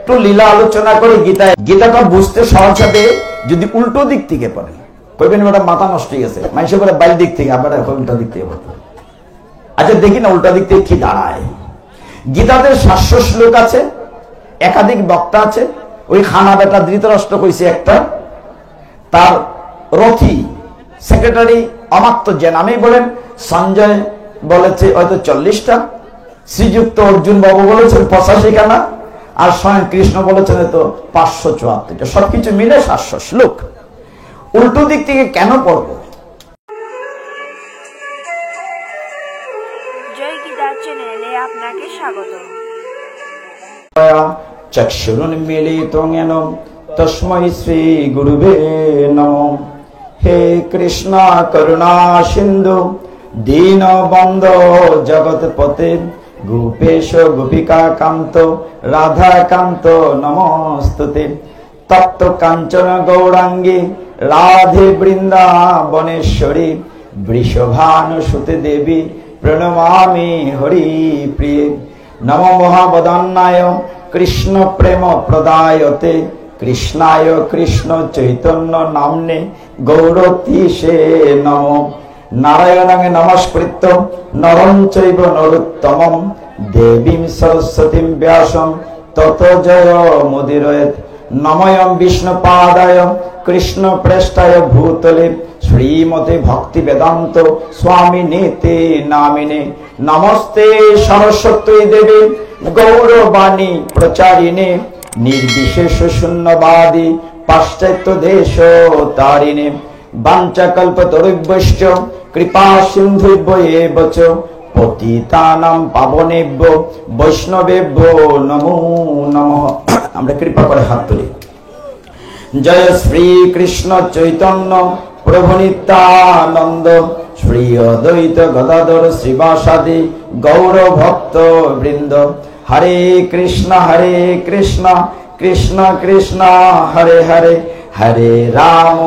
একটু লীলা আলোচনা করে গীতাটা বুঝতে সহজ হবে যদি উল্টো দিক থেকে পড়ে। কইবেন ওটা মাথা নষ্ট হয়ে গেছে, মানুষের বলে বাইরের দিক থেকে, আবার উল্টা দিক থেকে পড়তে। আচ্ছা দেখি না উল্টা দিক থেকে কি দাঁড়ায়। গীতাতে 700 শ্লোক আছে, একাধিক বক্তা আছে। ওই খানা বেটা ধৃতরাষ্ট্র কইছে একটা, তার রথি সেক্রেটারি অমাত্য যে নামেই বলেন, সঞ্জয় বলেছে হয়তো 40টা, শ্রীযুক্ত অর্জুন বাবু বলেছেন 85 খানা, আর স্বয়ং কৃষ্ণ বলেছেন তো 574টা। সবকিছু মিলে 700 শ্লোক। উল্টো দিক থেকে কেন পড়ব? জয় গীতা চ্যানেলে আপনাকে স্বাগত। চক্ষুরুন্মীলিতং येन তস্मै শ্রী গুরুবে নমঃ। হে কৃষ্ণ করুণা সিন্ধু দীনবন্ধো জগৎপতে গোপেশ গোপিকা কান্ত রাধা কান্ত নমস্তুতে। তপ্ত কাঞ্চন গৌরাঙ্গী রাধে বৃন্দাবনেশ্বরী বৃষভানুসুতে দেবী প্রণমামি হরি প্রিয়ে। নম মহাবদান্নায় কৃষ্ণ প্রেম প্রদায়তে কৃষ্ণায় কৃষ্ণ চৈতন্য নাম্নে গৌরতীশে নম। নারায়ণং নমস্কৃত্য নরং চৈব নরোত্তমং দেবীং সরস্বতীং ব্যাসং ততো জয় মুদিরয়েৎ। নময়ং বিষ্ণুপাদায় কৃষ্ণ প্রেষ্ঠায় ভূতলে শ্রীমতে ভক্তি বেদান্ত স্বামিনীতে নামিনে। নমস্তে সরস্বতী দেবী গৌরবাণী প্রচারিণে নির্বিশেষ শূন্যবাদী পাশ্চাত্য দেশ তারিণে। বাঞ্ছাকল্পতরুভ্যশ্চ কৃপা সিন্ধুভ্যেব চ পতিতানাং পাবনেভ্যো বৈষ্ণবেভ্যো নমো নমঃ। আমরা কৃপা করে হাত তুলি। জয় শ্রী কৃষ্ণ চৈতন্য প্রভু নিত্যানন্দ শ্রী অদ্বৈত গদাধর শ্রীবাসাদি গৌর ভক্ত বৃন্দ। হরে কৃষ্ণ কৃষ্ণ কৃষ্ণ হরে হরে, হরে রাম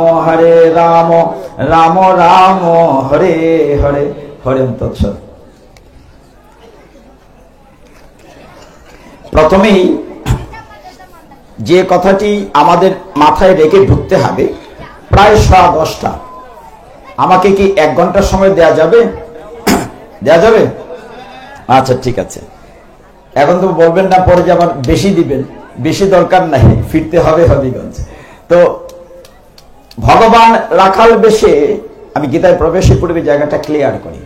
রাম রাম হরে হরে। হরে তৎসৎ। প্রথমেই যে কথাটি আমাদের মাথায় রেখে ঢুকতে হবে, প্রায় 10:15 আমাকে কি 1 ঘন্টার সময় দেয়া যাবে? দেয়া যাবে? আচ্ছা ঠিক আছে। এখন তো বলবেন না পরে যে আবার বেশি দিবেন, বেশি দরকার নাই, ফিরতে হবে হবিগঞ্জ। তো ভগবান রাখাল বেশে, আমি গীতায় প্রবেশের পূর্বে জায়গাটা ক্লিয়ার করি।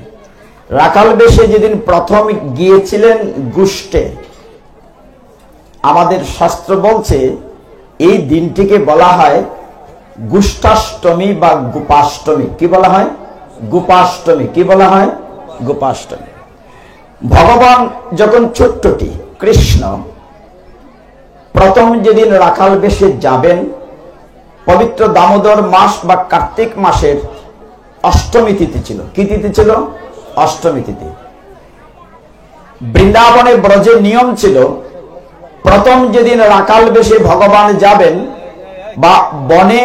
রাখাল বেশে যেদিন প্রথম গিয়েছিলেন গুষ্টে, আমাদের শাস্ত্র বলছে এই দিনটিকে বলা হয় গুষ্টাষ্টমী বা গোপাষ্টমী। কি বলা হয়? গোপাষ্টমী। কি বলা হয়? গোপাষ্টমী। ভগবান যখন ছোট্টটি কৃষ্ণ প্রথম যেদিন রাখাল বেশে যাবেন, পবিত্র দামোদর মাস বা কার্তিক মাসের অষ্টমী তিথি ছিল। কি তিথি ছিল? অষ্টমী তিথি। বৃন্দাবনে ব্রজের নিয়ম ছিল প্রথম যেদিন রাখাল বেশে ভগবান যাবেন, বা বনে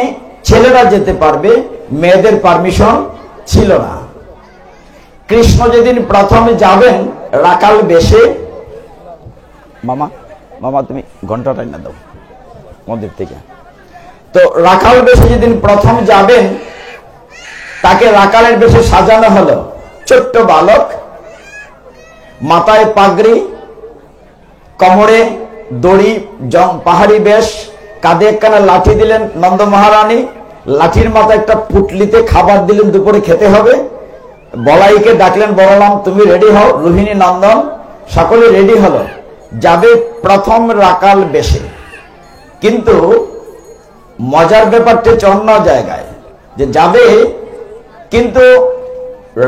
ছেলেরা যেতে পারবে, মেয়েদের পারমিশন ছিল না। কৃষ্ণ যেদিন প্রথম যাবেন রাখাল বেশে, মামা মামা তুমি ঘন্টাটা না দাও মন্দির থেকে। তো রাখাল বেশে যেদিন প্রথম যাবেন, তাকে রাখালের বেশে সাজানো হলো। ছোট্ট বালক, মাথায় পাগড়ি, কোমরে দড়ি, পাহাড়ি বেশ, কাঁধে একখানা লাঠি দিলেন নন্দ মহারানী, লাঠির মাথায় একটা পুটলিতে খাবার দিলেন, দুপুরে খেতে হবে। বলাইকে ডাকলেন, বললাম তুমি রেডি হও, রোহিণী নন্দন সকলে রেডি হলো, যাবে প্রথম রাখাল বেশে। কিন্তু মজার ব্যাপারটা হচ্ছে অন্য জায়গায় যে যাবে, কিন্তু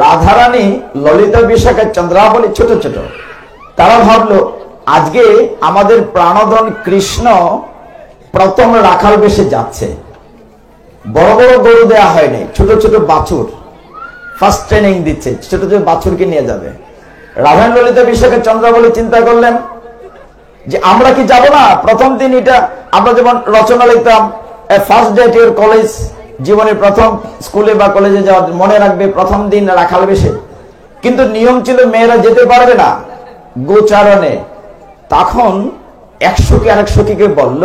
রাধারানী, ললিতা, বিশাখা, চন্দ্রাবলী ছোট ছোট, তারা ভাবলো আজকে আমাদের প্রাণধন কৃষ্ণ প্রথম রাখাল বেশে যাচ্ছে। বড় বড় গরু দেয়া হয়নি, ছোট ছোট বাছুর ফার্স্ট ট্রেনিং দিচ্ছে, ছোট ছোট বাছুরকে নিয়ে যাবে। রাধারানী, ললিতা, বিশাখা, চন্দ্রাবলী চিন্তা করলেন যে আমরা কি যাব না? প্রথম দিন এটা আমরা যেমন রচনা লিখতাম, ফার্স্ট ডে টু কলেজ, জীবনের প্রথম স্কুলে বা কলেজে যাওয়ার, মনে রাখবে প্রথম দিন রাখাল বেশে। কিন্তু নিয়ম ছিল মেয়েরা যেতে পারবে না গোচারণে। তখন এক সখী আরেক সখীকে বলল,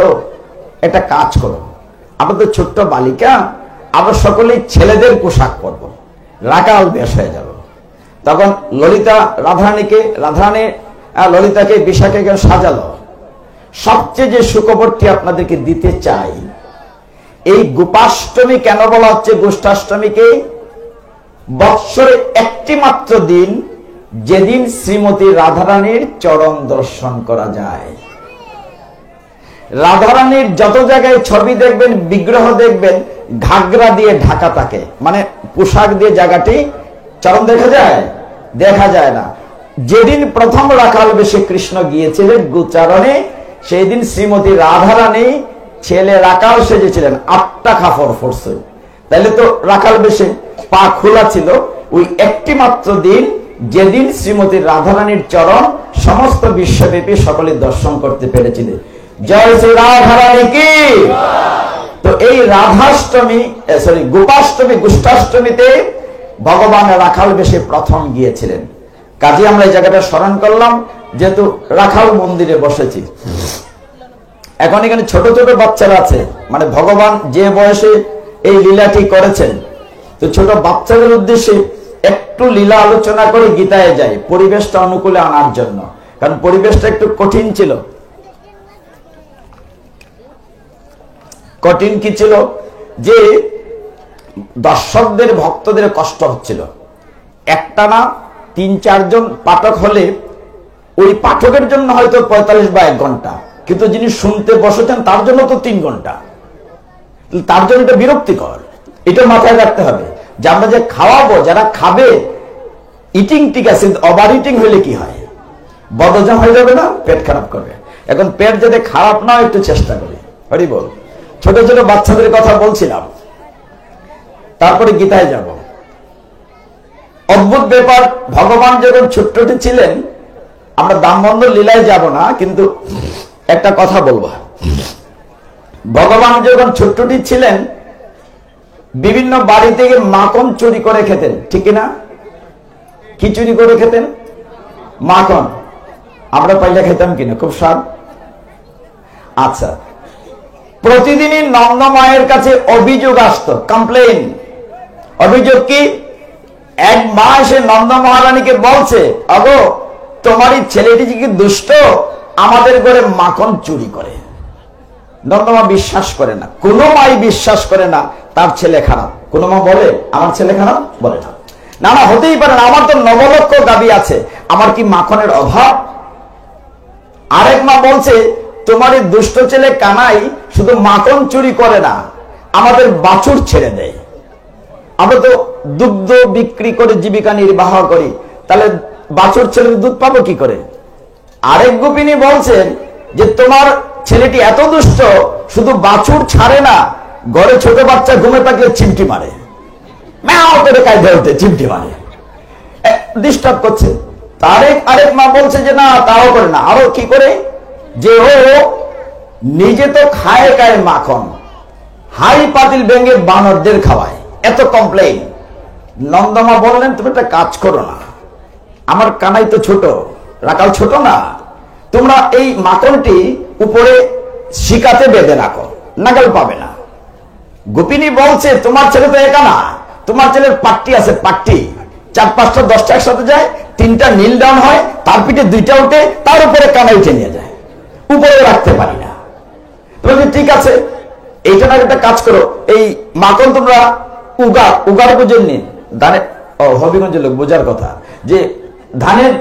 একটা কাজ করো, আমরা তো ছোট্ট বালিকা, আমরা সকলেই ছেলেদের পোশাক পরব, রাখাল বেশ হয়ে যাব। তখন ললিতা রাধারানী ললিতাকে বিশাখাকে সাজালো। সবচেয়ে যে সুখবরটি আপনাদেরকে দিতে চাই, এই গোপাষ্টমী কেন বলা হচ্ছে গোষ্ঠাষ্টমীকে? বৎসরে একটি মাত্র দিন, যেদিন শ্রীমতী রাধারানীর চরণ দর্শন করা যায়। রাধারানীর যত জায়গায় ছবি দেখবেন, বিগ্রহ দেখবেন, ঘাগরা দিয়ে ঢাকা থাকে, মানে পোশাক দিয়ে জায়গাটি চরণ দেখা যায়? দেখা যায় না। যেদিন প্রথম রাখাল বেশে কৃষ্ণ গিয়েছিলেন গোচারণে, সেই দিন শ্রীমতী রাধারানী ছেলে রাখাল সেজেছিলেন, 8টা কাপড় পরছে। তাহলে তো রাখাল বেশে পা খোলা ছিল। ওই একটি মাত্র দিন, যেদিন শ্রীমতী রাধারানীর চরণ সমস্ত বিশ্বব্যাপী সকলে দর্শন করতে পেরেছিলেন। জয় শ্রী রাধারানী কি। তো এই রাধাষ্টমী গোপাষ্টমী গোষ্ঠাষ্টমীতে ভগবান রাখাল বেশে প্রথম গিয়েছিলেন। কাজে আমরা এই জায়গাটা স্মরণ করলাম, যেহেতু রাখাল মন্দিরে বসেছি। এখন এখানে ছোট ছোট বাচ্চারা আছে, মানে ভগবান যে বয়সে এই লীলাটি করেছেন, তো ছোট বাচ্চাদের উদ্দেশ্যে একটু লীলা আলোচনা করে গীতায় যায়, পরিবেশটা অনুকূলে আনার জন্য। কারণ পরিবেশটা একটু কঠিন ছিল। কঠিন কি ছিল? যে দর্শকদের ভক্তদের কষ্ট হচ্ছিল। একটানা 3-4 জন পাঠক হলে ওই পাঠকের জন্য হয়তো 45 বা 1 ঘন্টা, কিন্তু যিনি শুনতে বসেছেন তার জন্য তো 3 ঘন্টা। তার জন্য এটা বিরক্তিকর। এটা মাথায় রাখতে হবে যে আমরা যে খাওয়াবো, যারা খাবে, ইটিং ঠিক আছে, ওভার ইটিং হলে কি হয়? বদহজম হয়ে যাবে না, পেট খারাপ করবে। এখন পেট যাতে খারাপ না হয় একটু চেষ্টা করি। হরি বল। ছোট ছোট বাচ্চাদের কথা বলছিলাম, তারপরে গীতায় যাব। অদ্ভুত ব্যাপার, ভগবান যখন ছোট্টটি ছিলেন, আমরা দামবন্ধ লীলায় যাব না, কিন্তু একটা কথা বলবো। ভগবান যখন ছোট্টটি ছিলেন, বিভিন্ন বাড়ি থেকে মাখন চুরি করে খেতেন, ঠিক না? কি চুরি করে খেতেন? মাখন। আমরা পাইলে খেতাম কিনা, খুব স্বাদ। আচ্ছা, প্রতিদিনই নন্দমায়ের কাছে অভিযোগ আসতো, কমপ্লেন। অভিযোগ কি? এক মা এসে নন্দ মহারানীকে বলছে, আগো তোমারই ছেলেটি কি দুষ্ট, আমাদের ঘরে মাখন চুরি করে। নন্দমা বিশ্বাস করে না, কোনো মাই বিশ্বাস করে না তার ছেলে খারাপ। কোনো মা বলে আমার ছেলে খারাপ? বলে না। না না, হতেই পারে না, আমার তো 9 লক্ষ গাভী আছে, আমার কি মাখনের অভাব? আরেক মা বলছে, তোমার এই দুষ্ট ছেলে কানাই শুধু মাখন চুরি করে না, আমাদের বাছুর ছেড়ে দেয়। আমরা তো দুগ্ধ বিক্রি করে জীবিকা নির্বাহ করি, তাহলে বাছুর ছেলের দুধ পাবো কি করে? আরেক গোপিনী বলছেন যে তোমার ছেলেটি এত দুষ্ট, শুধু বাছুর ছাড়ে না, ঘরে ছোট বাচ্চা ঘুমে থাকলে চিমটি মারে, ম্যাও করে কায়দা হতে চিমটি মারে, ডিস্টার্ব করছে। আরেক মা বলছে যে না, তাও করে না। আরো কি করে? যে ও নিজে তো খায় মাখন, হাই পাতিল ভেঙে বানরদের খাওয়ায়, এত কমপ্লেইন। নন্দমা বললেন, তুমি একটা কাজ করো না, আমার কানাই তো ছোট, রাখাল ছোট না, তোমরা এই মাখনটি উপরে শিকাতে বেঁধে রাখো, নাগাল পাবে না। গোপিনী বলছে, তোমার ছেলে তো একা না, তোমার ছেলের পাট্টি আছে, পাট্টি 4-5টা 10টা একসাথে যায়, 3টা নীল ডাউন হয়, তার পিঠে 2টা উঠে, তার উপরে কানাই উঠে নিয়ে যায়, উপরে রাখতে পারি না। তুমি ঠিক আছে, এইটা না একটা কাজ করো, এই মাখন তোমরা উগার বুঝেন নি, ধানের হবিগঞ্জের লোক বোঝার কথা, যে ধানের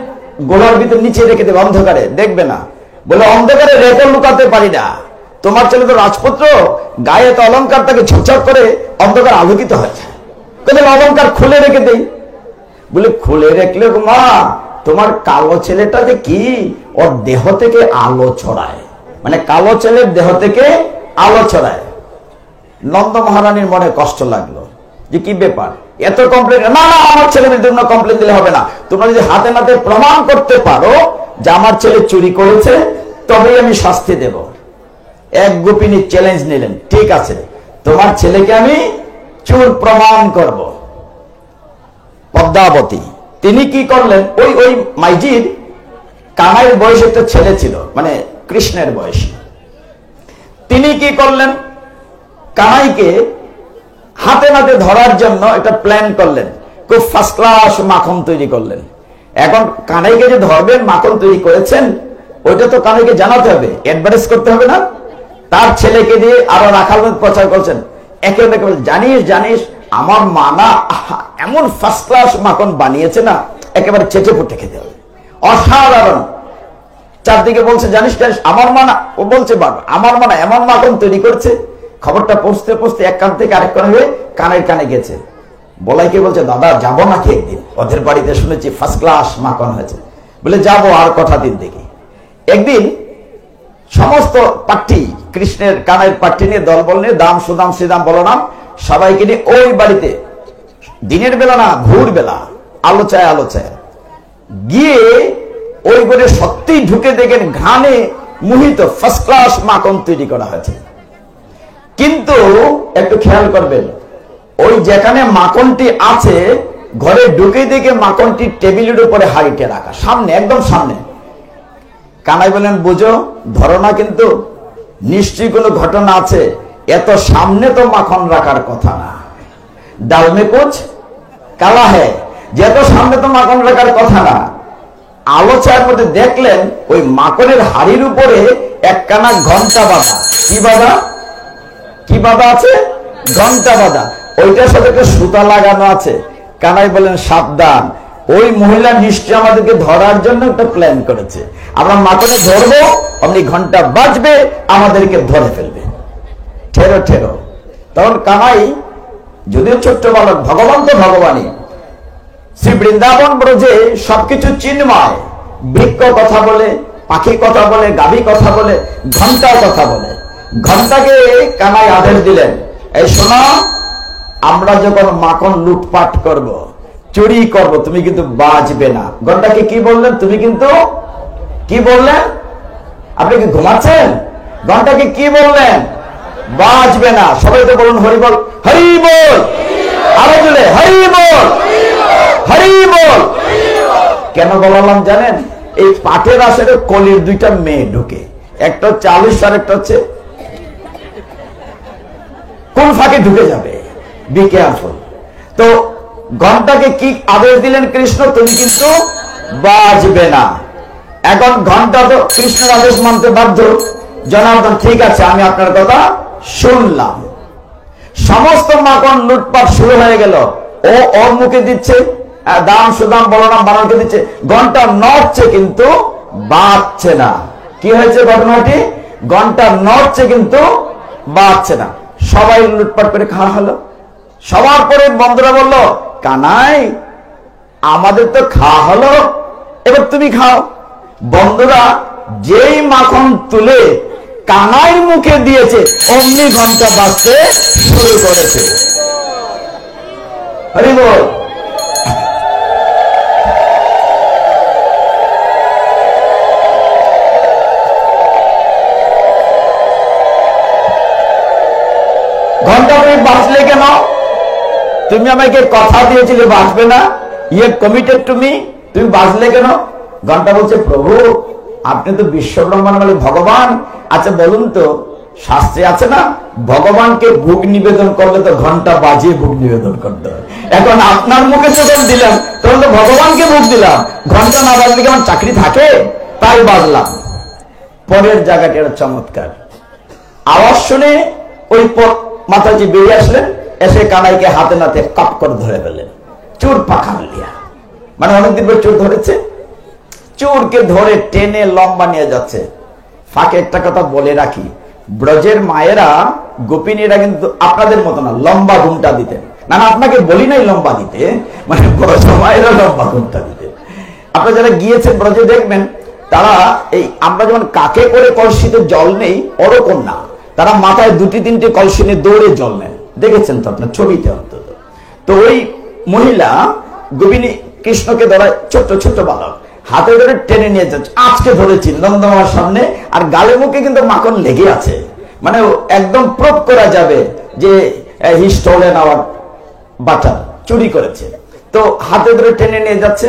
গোলার ভিতর নিচে রেখে দেবে, অন্ধকারে দেখবে না। বলে অন্ধকারে রেখে লুকাতে পারি না, তোমার ছেলে তো রাজপুত্র, গায়ে তো অলঙ্কার, তাকে ঝকঝক করে অন্ধকার আলোকিত হয়েছে, অলঙ্কার খুলে রেখে দেই। বলে খুলে রাখলে মা, তোমার কালো ছেলেটা যে কি, ওর দেহ থেকে আলো ছড়ায়, মানে কালো ছেলের দেহ থেকে আলো ছড়ায়। নন্দ মহারানীর মনে কষ্ট লাগলো, যে কি ব্যাপার, এত কমপ্লেন। না না, আমার ছেলের জন্য কমপ্লেন দিলে হবে না, তোমরা যদি হাতে নাতে প্রমাণ করতে পারো যে আমার ছেলে চুরি করেছে, তবেই আমি শাস্তি দেব। এক গোপিনী চ্যালেঞ্জ নিলেন, ঠিক আছে, তোমার ছেলেকে আমি চোর প্রমাণ করব। পদ্মাবতী তিনি কি করলেন, ওই মাইজির কানাইয়ের বয়স একটা ছেলে ছিল, মানে কৃষ্ণের বয়সী। তিনি কি করলেন, কানাইকে হাতে নাতে ধরার জন্য একটা প্ল্যান করলেন, খুব ফার্স্ট ক্লাস মাখন তৈরি করলেন। এখন কানাইকে যে ধরবেন, মাখন তৈরি করেছেন, ওইটা তো কানাইকে জানাতে হবে, অ্যাডভার্টাইজ করতে হবে না? তার ছেলেকে দিয়ে আরো রাখাল প্রচার করছেন, একে অন্যকে জানিস জানিস আমার মা না এমন ফার্স্ট ক্লাস মাখন বানিয়েছে না, একেবারে চেটে পুটে খেতে হবে, অসাধারণ। চারদিকে বলছে জানিস জানিস আমার মা না, ও বলছে বাবা আমার মা না এমন মাখন তৈরি করছে। খবরটা পৌঁছতে পৌঁছতে এক কান থেকে আরেক কানে হয়ে কানের কানে গেছে। বলাইকে বলছে দাদা যাবো নাকি একদিন, ওদের বাড়িতে শুনেছি ফার্স্ট ক্লাস মাখন হয়েছে। বলে যাবো, আর কথা দিন দেখি। একদিন সমস্ত পার্টি, কৃষ্ণের কানের পার্টি নিয়ে, দলবল নিয়ে, দাম সুদাম শ্রীদাম বলরাম সবাইকে নিয়ে ওই বাড়িতে, দিনের বেলা না ভোর বেলা, আলোচায় আলোচায় গিয়ে ওই ঘরে সত্যি ঢুকে দেখেন ঘ্রাণে মোহিত ফার্স্ট ক্লাস মাখন তৈরি করা হয়েছে। কিন্তু একটু খেয়াল করবেন, ওই যেখানে মাখনটি আছে ঘরে ঢুকে দেখে মাখনটি টেবিলের উপরে হাড়িতে রাখা, সামনে, একদম সামনে। কানাই বলেন বুঝো ধরো না, কিন্তু নিশ্চয়ই কোনো ঘটনা আছে, এত সামনে তো মাখন রাখার কথা না। ডাল মে কুছ কালা হ্যায়, যে এত সামনে তো মাখন রাখার কথা না। আলোচনার মধ্যে দেখলেন ওই মাখনের হাড়ির উপরে একখানা ঘন্টা বাঁধা। কি বাঁধা? কি বাঁধা আছে? ঘন্টা বাঁধা। ওইটার সাথে একটা সুতা লাগানো আছে। কানাই বলেন সাবধান, ওই মহিলা নিশ্চয় আমাদেরকে ধরার জন্য একটা প্ল্যান করেছে। আমরা মাখনে ধরবো, অমনি ঘন্টা বাজবে, আমাদেরকে ধরে ফেলবে। ঠেরো ঠেরো। তখন কানাই যদিও ছোট্ট বালক, ভগবান তো ভগবানই। শ্রী বৃন্দাবন ব্রজে সবকিছু চিন্ময়। বৃক্ষ কথা বলে, পাখি কথা বলে, গাভী কথা বলে, ঘন্টার কথা বলে। ঘন্টাকে কানাই আদেশ দিলেন, এই শোনো, আমরা যখন মাখন লুটপাট করব, চুরি করব, তুমি কিন্তু বাঁচবে না। ঘন্টাকে কি বললেন? তুমি কিন্তু কি বললেন? আপনি কি ঘুমাচ্ছেন? ঘন্টাকে কি বললেন? বাঁচবে না। সবাই তো বলুন হরি বল, হরি বল, আরো জোরে হরি বল, হরি বল। কেন বললাম জানেন? এই পাঠের আসরে কলির দুইটা মেয়ে ঢুকে, একটা হচ্ছে আলিশ আর একটা হচ্ছে কোন ফাঁকে ঢুকে যাবে, বি কেয়ারফুল। তো ঘন্টাকে কি আদেশ দিলেন কৃষ্ণ? তুমি কিন্তু বাঁচবে না। এখন ঘন্টা তো কৃষ্ণের আদেশ মানতে বাধ্য। জনার্দন ঠিক আছে, আমি আপনার কথা শুনলাম। সমস্ত মাখন লুটপাট শুরু হয়ে গেল। ও ওর মুখে দিচ্ছে, দাম সুদাম বলরাম বানরকে দিচ্ছে, ঘন্টা নড়ছে কিন্তু বাঁচছে না। কি হয়েছে ঘটনাটি? ঘন্টা নড়ছে কিন্তু বাঁচছে না। সবাই লুটপাট করে খাওয়া হলো। সবার পরে বন্ধুরা বলল, কানাই আমাদের তো খাওয়া হলো, এবার তুমি খাও। বন্ধুরা যেই মাখন তুলে কানাইয়ের মুখে দিয়েছে, অমনি ঘন্টা বাজতে শুরু করেছে। হরি বল। ঘন্টা তুমি বাঁচলে কেন? তুমি আমাকে কথা দিয়েছিলে বাঁচবে না, ইয়ে কমিটেড তুমি বাঁচলে কেন? ঘন্টা বলছে প্রভু আপনি তো বিশ্ব ব্রহ্মাণ্ড মালিক ভগবান। আচ্ছা বলুন তো, শাস্ত্রে আছে না ভগবানকে ভোগ নিবেদন করলে তো ঘন্টা বাজিয়ে ভোগ নিবেদন করতে হয়। এখন আপনার মুখে যখন দিলাম তখন তো ভগবানকে ভোগ দিলাম, ঘন্টা না বাজলে কি আমার চাকরি থাকে? তাই বাজলাম। পরের জায়গাটি একটা চমৎকার। আওয়াজ শুনে ওই মাতাজি বেরিয়ে আসলেন, এসে কানাইকে হাতে নাতে কাপ করে ধরে ফেললেন। চোর পাখা লিয়া, মানে অনেকদিন পর চোর ধরেছে, চোরকে ধরে টেনে লম্বা নিয়ে যাচ্ছে। ফাঁকে একটা কথা বলে রাখি, ব্রজের মায়েরা গোপিনীরা কিন্তু আপনাদের মতো না, লম্বা ঘুমটা দিতেন। না না, আপনাকে বলি নাই লম্বা দিতে, মানে ব্রজ মায়েরা লম্বা ঘুমটা দিতেন। আপনারা যারা গিয়েছেন ব্রজে দেখবেন, তারা এই আমরা যেমন কাকে করে কলসিতে জল নেই, ওরকম না, তারা মাথায় দুটি তিনটে কলসি নিয়ে দৌড়ে জল নেন। দেখেছেন তো আপনার ছবিতে অন্তত। তো ওই মহিলা গোপিনী কৃষ্ণকে ধরায়, ছোট্ট ছোট্ট বালক হাতে ধরে টেনে নিয়ে যাচ্ছে। আজকে ধরেছি নন্দমার সামনে, আর গালে মুখে কিন্তু মাখন লেগে আছে, মানে একদম প্রুভ করা যাবে যে হি স্টোলেন আওয়ার বাটার, চুরি করেছে। তো হাতে ধরে টেনে নিয়ে যাচ্ছে।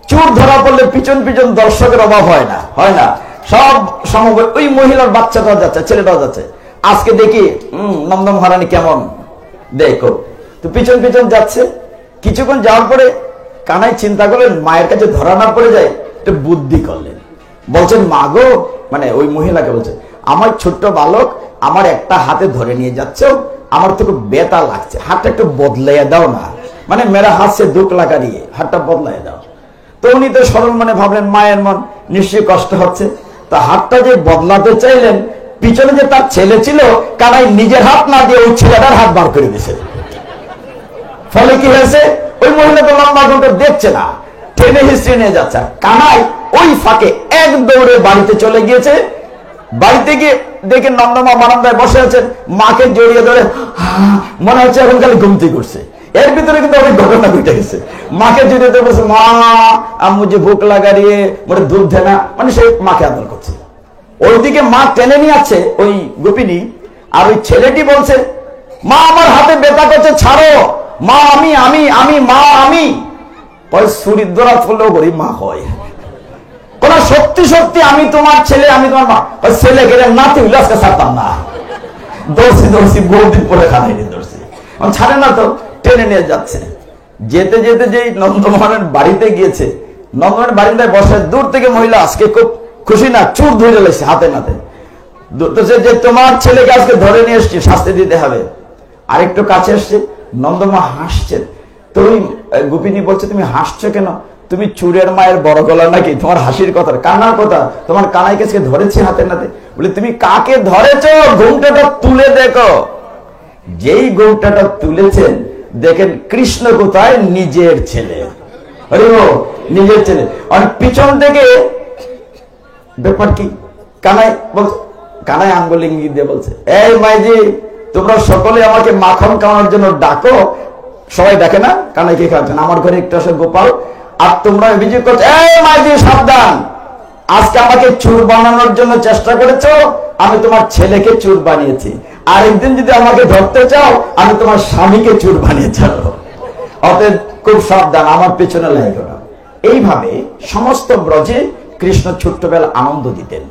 চোর ধরা পড়লে পিছন পিছন দর্শকের অভাব হয় না, হয় না? সব সময় ওই মহিলার বাচ্চাটাও যাচ্ছে, ছেলেটাও যাচ্ছে। আজকে দেখি নন্দ মহারানী কেমন দেখো, তো পিছন পিছন যাচ্ছে। কিছুক্ষণ যাওয়ার পরে কানাই চিন্তা করলেন, মায়ের কাছে ধরা না পড়ে যায়, একটু বুদ্ধি করলেন। বলছেন, মা গো, মানে ওই মহিলাকে বলছে, আমার ছোট্ট বালক আমার একটা হাতে ধরে নিয়ে যাচ্ছে, আমার তো খুব ব্যথা লাগছে, হাতটা একটু বদলাইয়া দাও না, মানে মেরা হাত সে দুঃখ লাগা দিয়ে হাতটা বদলাই দাও। তো উনি তো সরল মনে ভাবলেন, মায়ের মন নিশ্চয়ই কষ্ট হচ্ছে। তা হাতটা যে বদলাতে চাইলেন, পিছনে যে তার ছেলে ছিল, কানাই নিজের হাত না দিয়ে ওই ছেলেটার হাত বার করে দিয়েছে। ফলে কি হয়েছে, ওই মহিলা তো লম্বা ঘন্টা দেখছে না, ট্রেনে হিস্ট্রি নিয়ে যাচ্ছে। কানাই ওই ফাঁকে এক দৌড়ে বাড়িতে চলে গিয়েছে। বাড়িতে গিয়ে দেখে নন্দমা বারান্দায় বসে আছেন, মাকে জড়িয়ে ধরে মনে হচ্ছে এখন খালি ঘুমতি করছে। এর ভিতরে কিন্তু অনেক ঘটনা ঘটে গেছে। মাকে জড়িয়ে ধরে বলছে, মা আম্মু যে ভুক লাগা রিয়ে মোটে দুধ দে না, মানে সে মাকে আদর করছে। ওইদিকে মা টেনে নিয়ে আছে ওই গোপিনী, আর ওই ছেলেটি বলছে, মা আমার হাতে ব্যথা করছে, ছাড়ো মা, আমি আমি আমি মা আমি। পরে শরীর ধরা ফলেও গরিব মা হয় কোন, সত্যি সত্যি আমি তোমার ছেলে, আমি তোমার মা। ওই ছেলে গেলে নাতি হইলে আজকে ছাড়তাম না, দর্শি দর্শি বহুদিন পরে খানাইনি দর্শি, ছাড়ে না তো, টেনে নিয়ে যাচ্ছে। যেতে যেতে যেই নন্দমোহনের বাড়িতে গিয়েছে, নন্দমোহনের বাড়িতে বসে দূর থেকে মহিলা আজকে খুব খুশি না, চুর ধরে লেছে হাতে নাতে, যে তোমার ছেলেকে আজকে ধরে নিয়ে এসছি, শাস্তি দিতে হবে। আরেকটু কাছে এসছে, নন্দমা হাসছেন। তো ওই গোপিনী বলছে, তুমি হাসছো কেন? তুমি চুরের মায়ের বড় গলা নাকি? তোমার হাসির কথা, কান্নার কথা, তোমার কানাইকে ধরেছে হাতে নাতে। বলে, তুমি কাকে ধরেছো? ঘুমটাটা তুলে দেখো। যেই ঘুমটাটা তুলেছেন, দেখেন কৃষ্ণ কোথায়, নিজের ছেলে, নিজের ছেলে। আর পিছন থেকে ব্যাপার কি, কানাই বলছে, কানাই আঙ্গুল ইঙ্গিত দিয়ে বলছে, এই মাইজি, তোমরা সকলে আমাকে মাখন খাওয়ানোর জন্য ডাকো। সবাই দেখে না কানাইকে খাওয়াচ্ছেন, আমার ঘরে একটু আসে গোপাল, আর তোমরা অভিযোগ করছো, এই মাইজি সাবধান, আজকে আমাকে চুর বানানোর জন্য চেষ্টা করেছো, আমি তোমার ছেলেকে চুর বানিয়েছি। আর একদিন যদি আমাকে ধরতে চাও, আমি তোমার স্বামীকে চুর বানিয়ে ছাড়বো। অতএব খুব সাবধান, আমার পেছনে লাগো না। এইভাবে সমস্ত ব্রজে কৃষ্ণ ছোট্টবেলা আনন্দ দিতেন।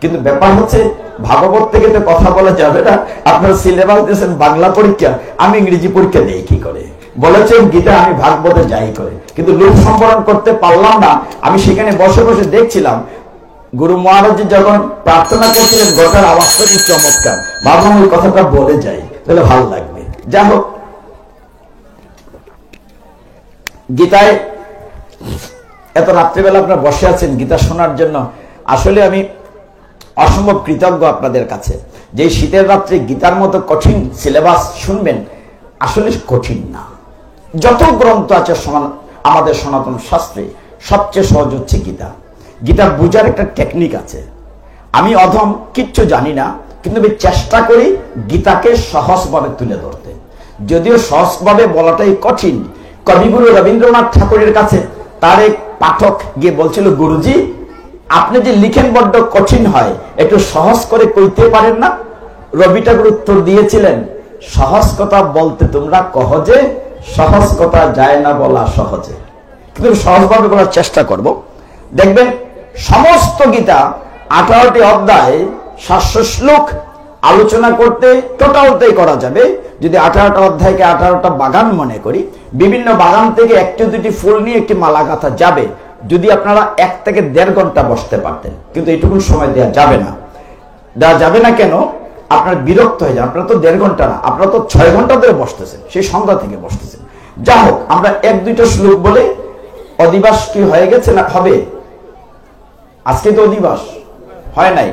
কিন্তু ব্যাপার হচ্ছে, ভাগবত থেকে তো কথা বলা যাবে না। আপনার সিলেবাস দিয়েছেন বাংলা পরীক্ষা, আমি ইংরেজি পরীক্ষা দেই কি করে? বলেছেন গীতা আমি ভাগবতে যাই করে, কিন্তু লোক সম্বরণ করতে পারলাম না। আমি সেখানে বসে বসে দেখছিলাম, গুরু মহারাজ যখন প্রার্থনা করছিলেন, গোটার আওয়াজটা কি চমৎকার, ভাবলাম ওই কথাটা বলে যাই, তাহলে ভালো লাগবে। যা হোক, গীতায় এত রাত্রিবেলা আপনারা বসে আছেন গীতা শোনার জন্য, আসলে আমি অসম্ভব কৃতজ্ঞ আপনাদের কাছে। যে শীতের রাত্রে গীতার মতো কঠিন সিলেবাস শুনবেন, আসলে কঠিন না। যত গ্রন্থ আছে আমাদের সনাতন শাস্ত্রে, সবচেয়ে সহজ হচ্ছে গীতা। গীতা বুঝার একটা টেকনিক আছে। আমি অধম, কিচ্ছু জানি না, কিন্তু আমি চেষ্টা করি গীতাকে সহজভাবে তুলে ধরতে। যদিও সহজভাবে বলাটাই কঠিন। কবিগুরু রবীন্দ্রনাথ ঠাকুরের কাছে তার এক পাঠক গিয়ে বলছিল, গুরুজি আপনি যে লিখেন বড্ড কঠিন হয়, একটু সহজ করে কইতে পারেন না? রবি ঠাকুর উত্তর দিয়েছিলেন, সহজ কথা বলতে তোমরা কহজে, সহজ কথা যায় না বলা সহজে। কিন্তু সহজভাবে বলার চেষ্টা করব। দেখবেন সমস্ত গীতা 18টি অধ্যায় 700 শ্লোক আলোচনা করতে টোটালটাই করা যাবে। যদি 18টা অধ্যায়কে 18টা বাগান মনে করি, বিভিন্ন বাগান থেকে একটি দুটি ফুল নিয়ে একটি মালা গাঁথা যাবে, যদি আপনারা 1 থেকে 1.5 ঘন্টা বসতে পারতেন। কিন্তু এইটুকু সময় দেওয়া যাবে না। দেওয়া যাবে না কেন? আপনার বিরক্ত হয়ে যান। আপনারা তো 1.5 ঘন্টা না, আপনারা তো 6 ঘন্টা ধরে বসতেছেন, সেই সন্ধ্যা থেকে বসতেছেন। যা হোক, আমরা 1-2টা শ্লোক বলে, অধিবাস কি হয়ে গেছে না হবে? আজকে তো অধিবাস হয় নাই।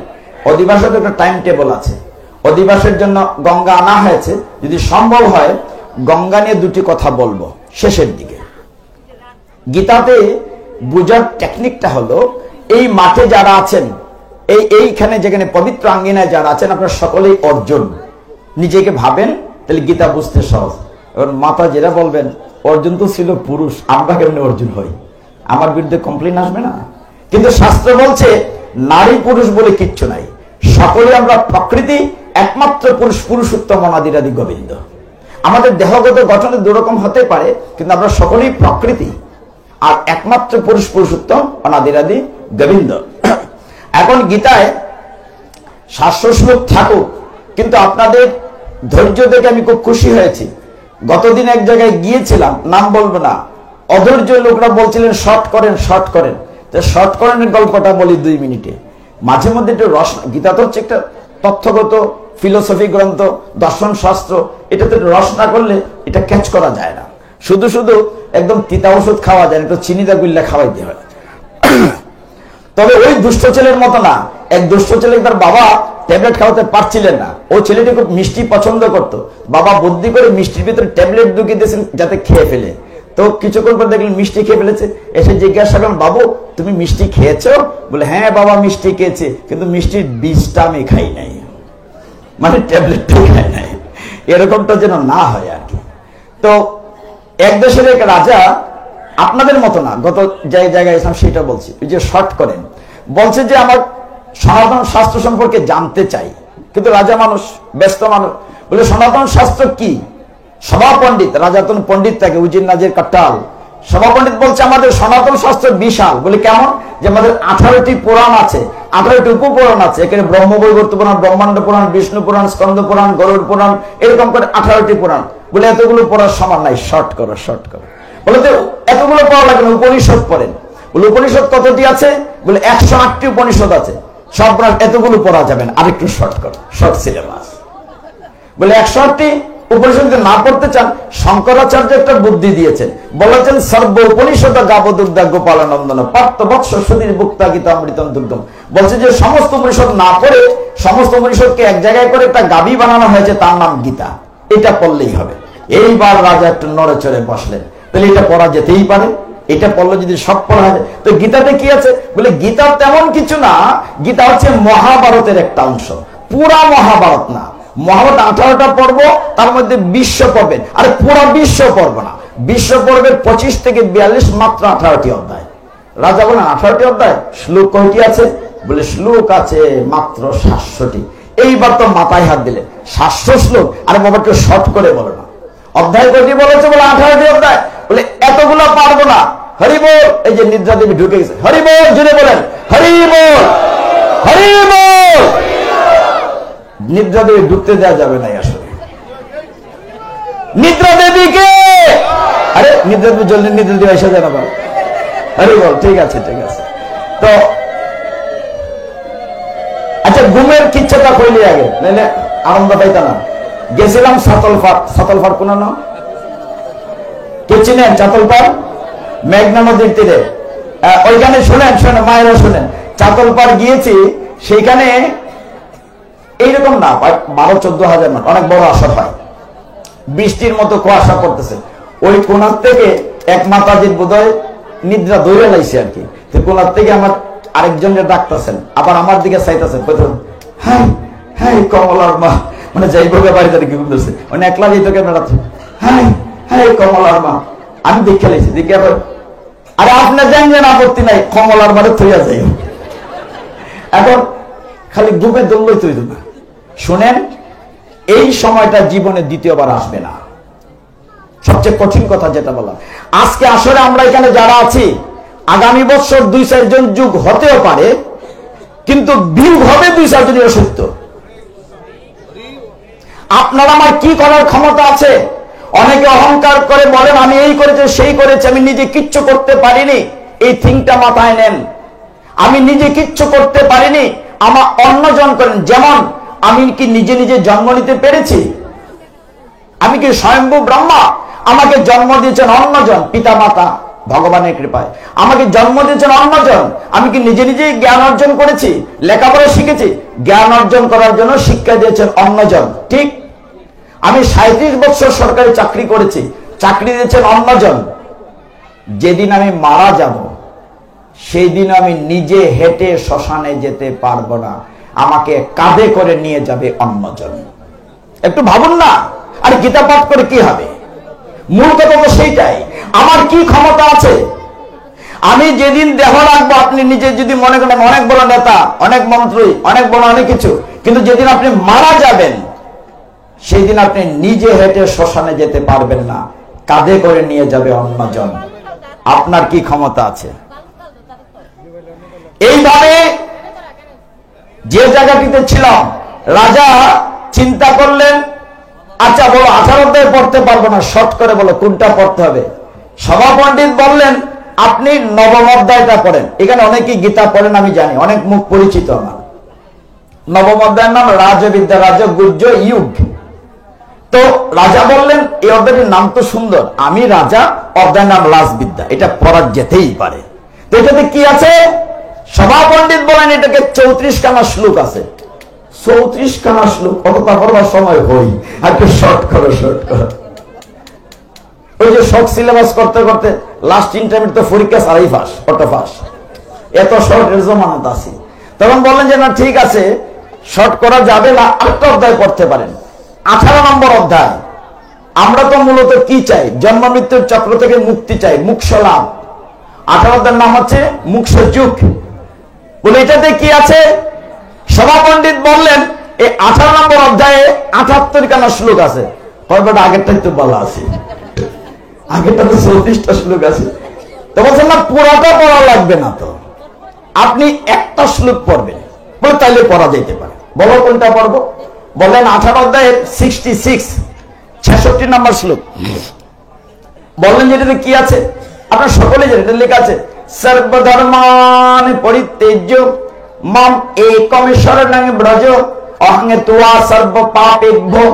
অধিবাসের একটা টাইম টেবল আছে। অধিবাসের জন্য গঙ্গা আনা হয়েছে। যদি সম্ভব হয় গঙ্গা নিয়ে 2টি কথা বলবো শেষের দিকে। গীতাতে বুঝার টেকনিকটা হলো, এই মাঠে যারা আছেন, এইখানে যেখানে পবিত্র আঙ্গিনায় যারা আছেন, আপনারা সকলেই অর্জুন। নিজেকে ভাবেন, তাহলে গীতা বুঝতে সহজ। এবার মাতা যেটা বলবেন, অর্জুন তো ছিল পুরুষ, আমরা কেমনি অর্জুন হই? আমার বিরুদ্ধে কমপ্লেন আসবে না? কিন্তু শাস্ত্র বলছে নারী পুরুষ বলে কিচ্ছু নাই, সকলে আমরা প্রকৃতি, একমাত্র পুরুষ পুরুষোত্তম অনাদিরাদি গোবিন্দ। আমাদের দেহগত গঠনে দুরকম হতে পারে, কিন্তু আমরা সকলেই প্রকৃতি, আর একমাত্র পুরুষ পুরুষোত্তম অনাদিরাদি গোবিন্দ। এখন গীতায় 700 শ্লোক থাকুক, কিন্তু আপনাদের ধৈর্য দেখে আমি খুব খুশি হয়েছি। গতদিন এক জায়গায় গিয়েছিলাম, নাম বলবো না, অধৈর্য লোকরা বলছিলেন শর্ট করেন শর্ট করেন। তো শর্ট করেনের গল্পটা বলি 2 মিনিটে। মাঝে মধ্যে একটু রস, গীতা তো হচ্ছে একটা তথ্যগত ফিলোসফি গ্রন্থ, দর্শন শাস্ত্র, এটাতে রস না করলে এটা ক্যাচ করা যায় না। শুধু শুধু একদম তিতা ওষুধ খাওয়া যায়, একটু চিনিদা গুল্লা খাওয়াইতে হয়। তবে ওই দুষ্ট ছেলের মতো না, এক দুষ্ট ছেলে তার বাবা ট্যাবলেট খাওয়াতে পারছিলেন না, ও ছেলেটি খুব মিষ্টি পছন্দ করত, বাবা বুদ্ধি করে মিষ্টির ভিতরে ট্যাবলেট ঢুকিয়ে দিয়েছেন যাতে খেয়ে ফেলে। তো কিছুক্ষণ পর দেখলেন মিষ্টি খেয়ে ফেলেছে, এসে জিজ্ঞাসা করলেন, বাবু তুমি মিষ্টি খেয়েছো? বলে হ্যাঁ বাবা মিষ্টি খেয়েছে, কিন্তু মিষ্টির বীজটা আমি খাই নাই, মানে ট্যাবলেটটাই খাই নাই। এরকমটা যেন না হয় আর কি। তো এক দেশের এক রাজা, আপনাদের মতো না, গত জায়গায় ইসলাম সেটা বলছি, ওই যে শর্ট করেন, বলছে যে আমার সনাতন শাস্ত্র সম্পর্কে জানতে চাই, কিন্তু রাজা মানুষ, ব্যস্ত মানুষ, বলে সনাতন শাস্ত্র কি? সভা পণ্ডিত, রাজা তখন পণ্ডিত থাকে, উজির নাজির কাট্টাল, সভা পণ্ডিত বলছে আমাদের সনাতন শাস্ত্র বিশাল। বলে কেমন? যে আমাদের 18টি পুরাণ আছে, 18টি উপপুরাণ আছে, এখানে ব্রহ্মবৈবর্ত পুরাণ, ব্রহ্মাণ্ড পুরাণ, বিষ্ণু পুরাণ, স্কন্দ পুরাণ, গরুড় পুরাণ, এরকম করে 18টি পুরাণ। বলে এতগুলো পড়ার সমান নাই, শর্ট করো শর্ট করো। বলে তো এতগুলো পড়া লাগে না, উপনিষদ পড়েন। বলে উপনিষদ কতটি আছে? বলে 108টি উপনিষদ আছে, সব এতগুলো পড়া যাবে না, আরেকটু শর্ট করো, শর্ট সিলেবাস। বলে 108টি উপনিষদ না পড়তে চান, শঙ্করাচার্য একটা বুদ্ধি দিয়েছেন, বলেছেন সর্ব উপনিষদ গাবদুগ্ধা গোপালানন্দন পার্থ বৎস সুধীর ভুক্তা গীতা অমৃতম দুগ্ধম। বলছে যে সমস্ত উপনিষদ না পড়ে, সমস্ত উপনিষদকে এক জায়গায় করে একটা গাবি বানানো হয়েছে, তার নাম গীতা, এটা পড়লেই হবে। এইবার রাজা একটু নড়ে চড়ে বসলেন, তাহলে এটা পড়া যেতেই পারে, এটা পড়লে যদি সব পড়া হয়। তো গীতাতে কি আছে? বলে গীতা তেমন কিছু না, গীতা হচ্ছে মহাভারতের একটা অংশ, পুরা মহাভারত না। মহাভারত 18টা পর্ব, তার মধ্যে বিশ্ব পর্বের, আরে পুরা বিশ্ব পর্ব না, বিশ্ব পর্বের 25 থেকে 42, মাত্র 18টি অধ্যায়। রাজা বলেন 18টি অধ্যায়, শ্লোক কয়টি আছে? বলে শ্লোক আছে মাত্র 700টি। এইবার তো মাথায় হাত দিলে, 700 শ্লোক, আরে বাবাকে শর্ট করে বলো না, অধ্যায় কয়টি বলেছে? বলে 18টি অধ্যায়। বলে এতগুলো পারবো না, হরি বল। এই যে নিদ্রা দেবী ঢুকে গেছে, হরি বল, জুড়ে বলেন হরি বল, হরি বল। নিদ্রা দেবী ঢুকতে দেওয়া যাবে না আসলে, নিদ্রা দেবীকে, আরে নিদ্রা দেবী জলদি, নিদ্রা দেবী এসে যায় না, হরি বল। ঠিক আছে ঠিক আছে। তো আচ্ছা, ঘুমের কিচ্ছাটা কইলি আগে, নাইলে আনন্দ পাইতা না। গেছিলাম সাতলফার, সাতলফার কোন নাম কে চিনেন? চাতলপাড়, মেঘনা নদীর তীরে, ওইখানে শুনেন, শোনেন মায়েরা শুনেন, চাতলপাড় গিয়েছি, সেইখানে এইরকম না 12-14 হাজার মানুষ, অনেক বড় আসর হয়, বৃষ্টির মতো কুয়াশা পড়তেছে। ওই কোনার থেকে এক মাতাজির বোধহয় নিদ্রা দৌড়ে লাইছে আর কি, তো কোনার থেকে আমার আরেকজনের ডাকতেছেন, আবার আমার দিকে চাইতেছেন, হ্যাঁ হ্যাঁ কমলার মা, মানে যাইভাবে বাড়িতে কি ঘুমতেছে, মানে একলা যেত কেন রাত্রে, হ্যাঁ হ্যাঁ কমলার মা। আমি দেখে লাইছি, দেখে আবার, আরে আপনার জানবেন আপত্তি নাই, কমলার মারে থইয়া যাই। এখন খালি ঘুমে দৌড়ই তৈরি না। শুনেন, এই সময়টা জীবনে দ্বিতীয়বার আসবে না। সবচেয়ে কঠিন কথা যেটা বললাম, আজকে আসলে আমরা এখানে যারা আছি, আগামী বছর 2-4 জন যুগ হতেও পারে, কিন্তু বিয়োগ হবে 2-4 জনের সত্য। আপনার আমার কি করার ক্ষমতা আছে? অনেকে অহংকার করে বলেন আমি এই করেছি সেই করেছি, আমি নিজে কিচ্ছু করতে পারিনি। এই থিংটা মাথায় নেন, আমি নিজে কিচ্ছু করতে পারিনি, আমার অন্যজন করেন। যেমন আমি কি নিজে নিজে জন্ম নিতে পেরেছি? আমি কি স্বয়ম্ভু ব্রহ্মা? আমাকে জন্ম দিয়েছেন অন্যজন, পিতা মাতা ভগবানের কৃপায় আমাকে জন্ম দিয়েছেন অন্যজন। আমি কি নিজে নিজেই জ্ঞান অর্জন করেছি? লেখাপড়া শিখেছি? জ্ঞান অর্জন করার জন্য শিক্ষা দিয়েছেন অন্যজন। ঠিক, আমি 37 বছর সরকারি চাকরি করেছি, চাকরি দিয়েছেন অন্যজন। যেদিন আমি মারা যাব, সেই দিন আমি নিজে হেঁটে শ্মশানে যেতে পারবো না, আমাকে কাঁধে করে নিয়ে যাবে অন্যজন। একটু ভাবুন না, আর গীতা পাঠ করে কি হবে? মূল কথা তো সেইটাই। আমার কি ক্ষমতা আছে? আমি যেদিন দেহ রাখবো, আপনি নিজে যদি মনে করেন অনেক বড় নেতা, অনেক মন্ত্রী, অনেক বড় অনেক কিছু, কিন্তু যেদিন আপনি মারা যাবেন, সেই দিন আপনি নিজে হেঁটে শ্মশানে যেতে পারবেন না, কাঁধে করে নিয়ে যাবে অন্যজন। আপনার কি ক্ষমতা আছে? এইভাবে যে জায়গাটিতে ছিলাম, রাজা চিন্তা করলেন, আচ্ছা বলো 18 অধ্যায় পড়তে পারবো না, শর্ট করে বলো কোনটা পড়তে হবে। সভা পণ্ডিত বললেন, আপনি নবম অধ্যায়টা পড়েন। এখানে অনেকেই গীতা পড়েন, আমি জানি, অনেক মুখ পরিচিত আমার। নবম অধ্যায়ের নাম রাজবিদ্যা, রাজগুহ্য যুগ। তো রাজা বললেন, এই অধ্যায়টির নাম তো সুন্দর, আমি রাজা, অধ্যায়ের নাম রাজবিদ্যা, এটা পড়া যেতেই পারে। তো এটাতে কি আছে? সভা পণ্ডিত বলেন, এটাকে 34 খানা শ্লোক আছে। 34 খানা শ্লোক, অতটা পড়বার সময় হই, আর একটু শর্ট করো, শর্ট করো। ওই যে শর্ট সিলেবাস করতে করতে লাস্ট ইন্টারমিডিয়েট তো পরীক্ষা সারাই ফাঁস, অটো ফাঁস, এত শর্টের জমানত আছে। তখন বললেন যে না ঠিক আছে, শর্ট করা যাবে না, আরেকটা অধ্যায় পড়তে পারেন। 18 নম্বর অধ্যায়। আমরা তো মূলত কি চাই? জন্ম মৃত্যুর চক্র থেকে মুক্তি চাই, মোক্ষ লাভ। 18 অধ্যায়ের নাম হচ্ছে মোক্ষ যুগ। বলে এটাতে কি আছে? সভা পণ্ডিত বললেন, এই 18 নম্বর অধ্যায়ে 78 খানা শ্লোক আছে। কয়টা আগেরটাই তো বলা আছে, আগেরটা তো 34টা শ্লোক আছে। তো বলছেন না পুরাটা পড়া লাগবে না, তো আপনি একটা শ্লোক পড়বেন। বলে তাইলে পড়া যেতে পারে। বলো কোনটা পড়বো? বললেন 18 অধ্যায়ের 66 নম্বর শ্লোক। বললেন যেটাতে কি আছে? আপনার সকলে জানেন, এটা লেখা আছে, সর্বধর্মান পরিত্যজ্য মাম একম শরণং ব্রজ অহং ত্বা সর্ব পাপেভ্যো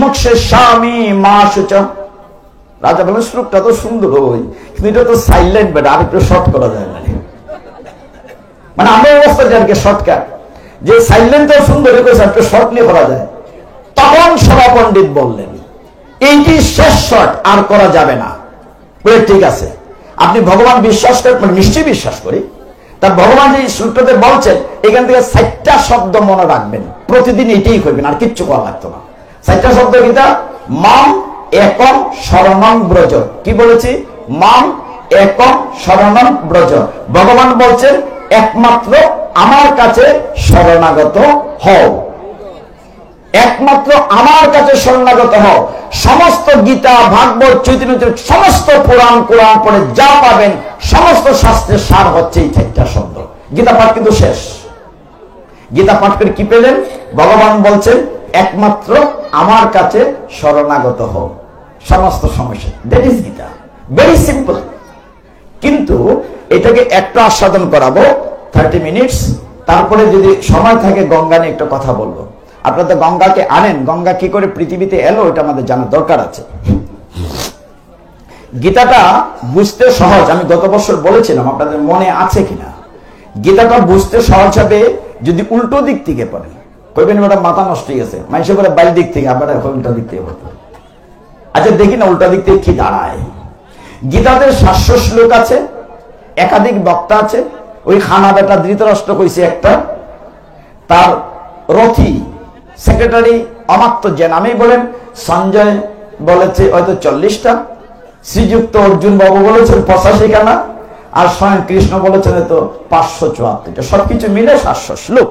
মোক্ষয়িষ্যামি মা শুচা। রাজা বলেন, শ্লোকটা তো সুন্দর হই, কিন্তু এটা তো সাইলেন্ট, বেটা, আর একটু শর্ট করা যায় না। মানে আমার অবস্থাটা আর কি শর্টকাট, যে সাইলেন্ট তো সুন্দর, একটু শর্ট নিয়ে করা যায়। তখন সভা পণ্ডিত বললেন, এইটি শেষ শর্ট, আর করা যাবে না। বলে ঠিক আছে, আপনি ভগবান বিশ্বাস করেন? মানে নিশ্চয়ই বিশ্বাস করি। তা ভগবান যে শ্লোকটাতে বলছেন, এখান থেকে 4টা শব্দ মনে রাখবেন, প্রতিদিন এটাই করবেন, আর কিচ্ছু করা লাগতো না। 4টা শব্দ গীতা, মাম একম শরণং ব্রজ। কি বলেছি? মাম একম শরণং ব্রজ। ভগবান বলছেন, একমাত্র আমার কাছে শরণাগত হও, একমাত্র আমার কাছে শরণাগত হও। সমস্ত গীতা, ভাগবত, চৈতন্য, সমস্ত পুরাণ, কোরআন পড়ে যা পাবেন, সমস্ত শাস্ত্রের সার হচ্ছে এই 4টা শব্দ। গীতা পাঠ কিন্তু শেষ। গীতা পাঠ করে কি পেলেন? ভগবান বলছেন, একমাত্র আমার কাছে শরণাগত হও, সমস্ত সমস্যা। That is Gita, very simple. কিন্তু এটাকে একটু আস্বাদন করাবো 30 মিনিটস, তারপরে যদি সময় থাকে গঙ্গা নিয়ে একটা কথা বলবো। আপনারা তো গঙ্গাকে আনেন, গঙ্গা কি করে পৃথিবীতে এলো এটা আমাদের জানার দরকার আছে। গীতাটা বুঝতে সহজ, আমি গত বছর বলেছিলাম, আপনাদের মনে আছে কিনা। গীতাটা বুঝতে সহজ হবে যদি উল্টো দিক থেকে পড়েন। কইবেন ওটা মাথা নষ্ট হয়ে গেছে, মানুষ করে বাইরে দিক থেকে, আবার উল্টা দিক থেকে পড়তে। আচ্ছা দেখি না উল্টা দিক থেকে কি দাঁড়ায়। গীতাতে 700 শ্লোক আছে, একাধিক বক্তা আছে। ওই খানা বেটা ধৃতরাষ্ট্র কইছে একটা, তার রথি সেক্রেটারি অমাত্য যে নামেই বলেন, সঞ্জয় বলেছে হয়তো 40টা, শ্রীযুক্ত অর্জুন বাবু বলেছেন 85 খানা, আর স্বয়ং কৃষ্ণ বলেছেন হয়তো 574টা। সবকিছু মিলে 700 শ্লোক।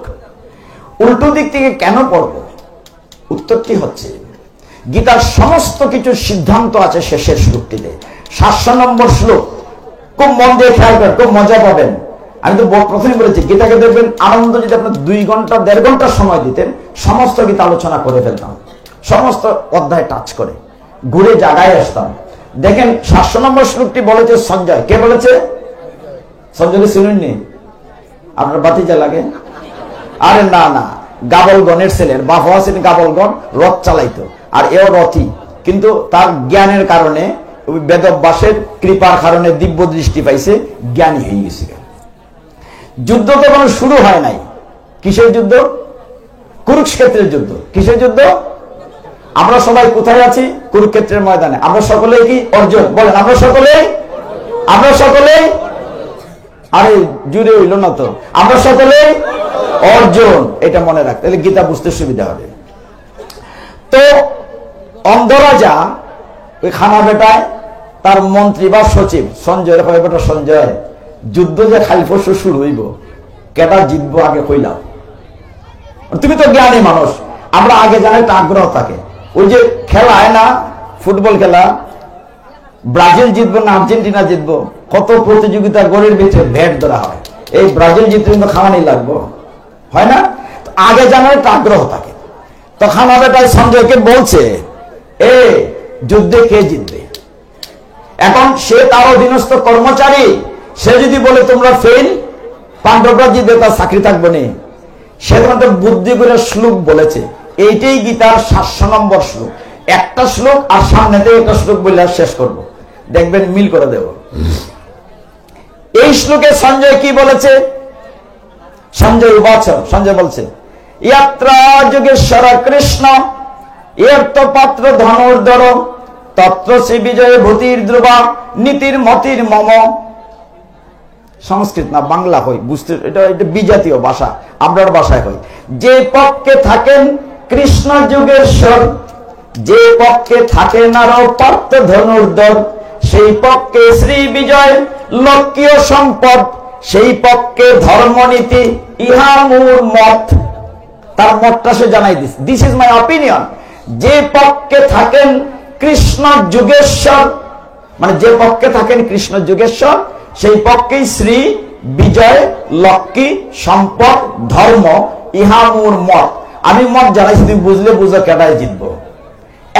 উল্টো দিক থেকে কেন পড়বো? উত্তরটি হচ্ছে, গীতার সমস্ত কিছু সিদ্ধান্ত আছে শেষের শ্লোকটিতে। 700 নম্বর শ্লোক, খুব মন দিয়ে খেয়াল করেন, খুব মজা পাবেন। আমি তো প্রথমে বলেছি, গীতাকে দেখবেন আনন্দ, যদি আপনার 2 ঘন্টা 1.5 ঘন্টা সময় দিতেন, সমস্ত গীতা আলোচনা করে ফেলতাম, সমস্ত অধ্যায় টাচ করে ঘুরে জায়গায় আসতাম। দেখেন 700 নম্বর শ্লোকটি বলেছে সঞ্জয়। কে বলেছে? সঞ্জয় শুনেননি? আপনার বাতিজা লাগে? আরে না না, গাবলগণের ছেলের বাপ আছেন, গাবলগণ রথ চালাইতো, আর এও রথই, কিন্তু তার জ্ঞানের কারণে, বেদব্যাসের কৃপার কারণে দিব্য দৃষ্টি পাইছে, জ্ঞানী হয়ে গেছে। যুদ্ধ তো কোনো শুরু হয় নাই। কিসের যুদ্ধ? কুরুক্ষেত্রের যুদ্ধ। কিসের যুদ্ধ? আমরা সবাই কোথায় আছি? কুরুক্ষেত্রের ময়দানে। আমরা সকলেই কি অর্জুন? বলেন আমরা সকলেই, আমরা সকলেই, আরে জুড়ে হইল না তো, আমরা সকলেই অর্জুন। এটা মনে রাখতে, তাহলে গীতা বুঝতে সুবিধা হবে। তো অন্ধরাজা ওই খানা বেটায় তার মন্ত্রী বা সচিব সঞ্জয়, বেটা সঞ্জয়, যুদ্ধ যে খালি পরশু শুরু হইব, কেটা জিতবো আগে কইলাম। তুমি তো জ্ঞানী মানুষ, আমরা আগে জানি একটা আগ্রহ থাকে। ওই যে খেলা হয় না, ফুটবল খেলা, ব্রাজিল জিতবো না আর্জেন্টিনা জিতবো, কত প্রতিযোগিতা, গোলের ভিতরে ভেট ধরা হয়। এই ব্রাজিল জিততে কিন্তু খাওয়ানি লাগবো, হয় না? আগে জানার একটা আগ্রহ থাকে। তখন বেটায় সঞ্জয়কে বলছে, এ যুদ্ধে কে জিতবে? এখন সে তার অধীনস্থ কর্মচারী, সে যদি বলে তোমরা ফেল, পাণ্ডবরা জিতবে, তার চাকরি থাকবে না। সে তোমাদের বুদ্ধি করে শ্লোক বলেছে। এইটাই গীতার 700 নম্বর শ্লোক। একটা শ্লোক আর সামনে থেকে একটা শ্লোক বলে শেষ করব, দেখবেন মিল করে দেব। এই শ্লোকে সঞ্জয় কি বলেছে? সঞ্জয় সঞ্জয় বলছে, ইয়াত্রা যোগেশ্বর কৃষ্ণ এর্ত পাত্র ধনুর্ধর তত্র শ্রী বিজয় ভূতির ধ্রুবা নীতির মতির মম। সংস্কৃত না, বাংলা হই, বুঝতে, এটা বিজাতীয় ভাষা, আমরার ভাষায় হই। যে পক্ষে থাকেন কৃষ্ণ যুগেশ্বর, যে পক্ষে থাকেন আরো পার্থ ধনুর্ধর, সেই পক্ষে শ্রী বিজয় লক্ষ্মীয় সম্পদ, সেই পক্ষে ধর্মনীতি ইহা মূল মত। তার মতটা সে জানাই this, this is my opinion. যে পক্ষে থাকেন কৃষ্ণ যুগেশ্বর, মানে যে পক্ষে থাকেন কৃষ্ণ যুগেশ্বর, সেই পক্ষেই শ্রী বিজয় লক্ষ্মী সম্পদ ধর্ম ইহা মূল মত। আমি মত জানাইছি, তুমি বুঝলে বুঝো কেটায় জিতবো।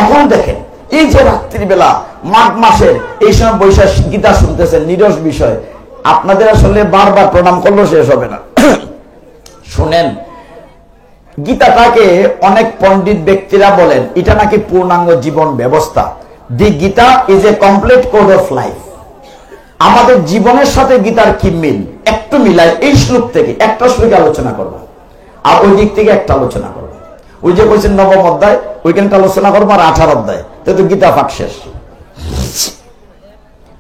এখন দেখেন, এই যে রাত্রিবেলা মাঘ মাসের এই সময় বৈশাখ গীতা শুনতেছেন, নিরস বিষয়, আপনাদের আসলে বারবার প্রণাম করলেও শেষ হবে না। শুনেন, গীতাটাকে অনেক পণ্ডিত ব্যক্তিরা বলেন এটা নাকি পূর্ণাঙ্গ জীবন ব্যবস্থা। The Gita is a complete code of life. আমাদের জীবনের সাথে গীতার কি মিল একটু মিলাই এই শ্লোক থেকে একটা শ্লোকে আলোচনা করবো, আর ওই দিক থেকে একটা আলোচনা করবো। ওই যে বলছেন 9ম অধ্যায়, ওইখানটা আলোচনা করবো, আর 18 অধ্যায়, তো গীতা পাঠ শেষ।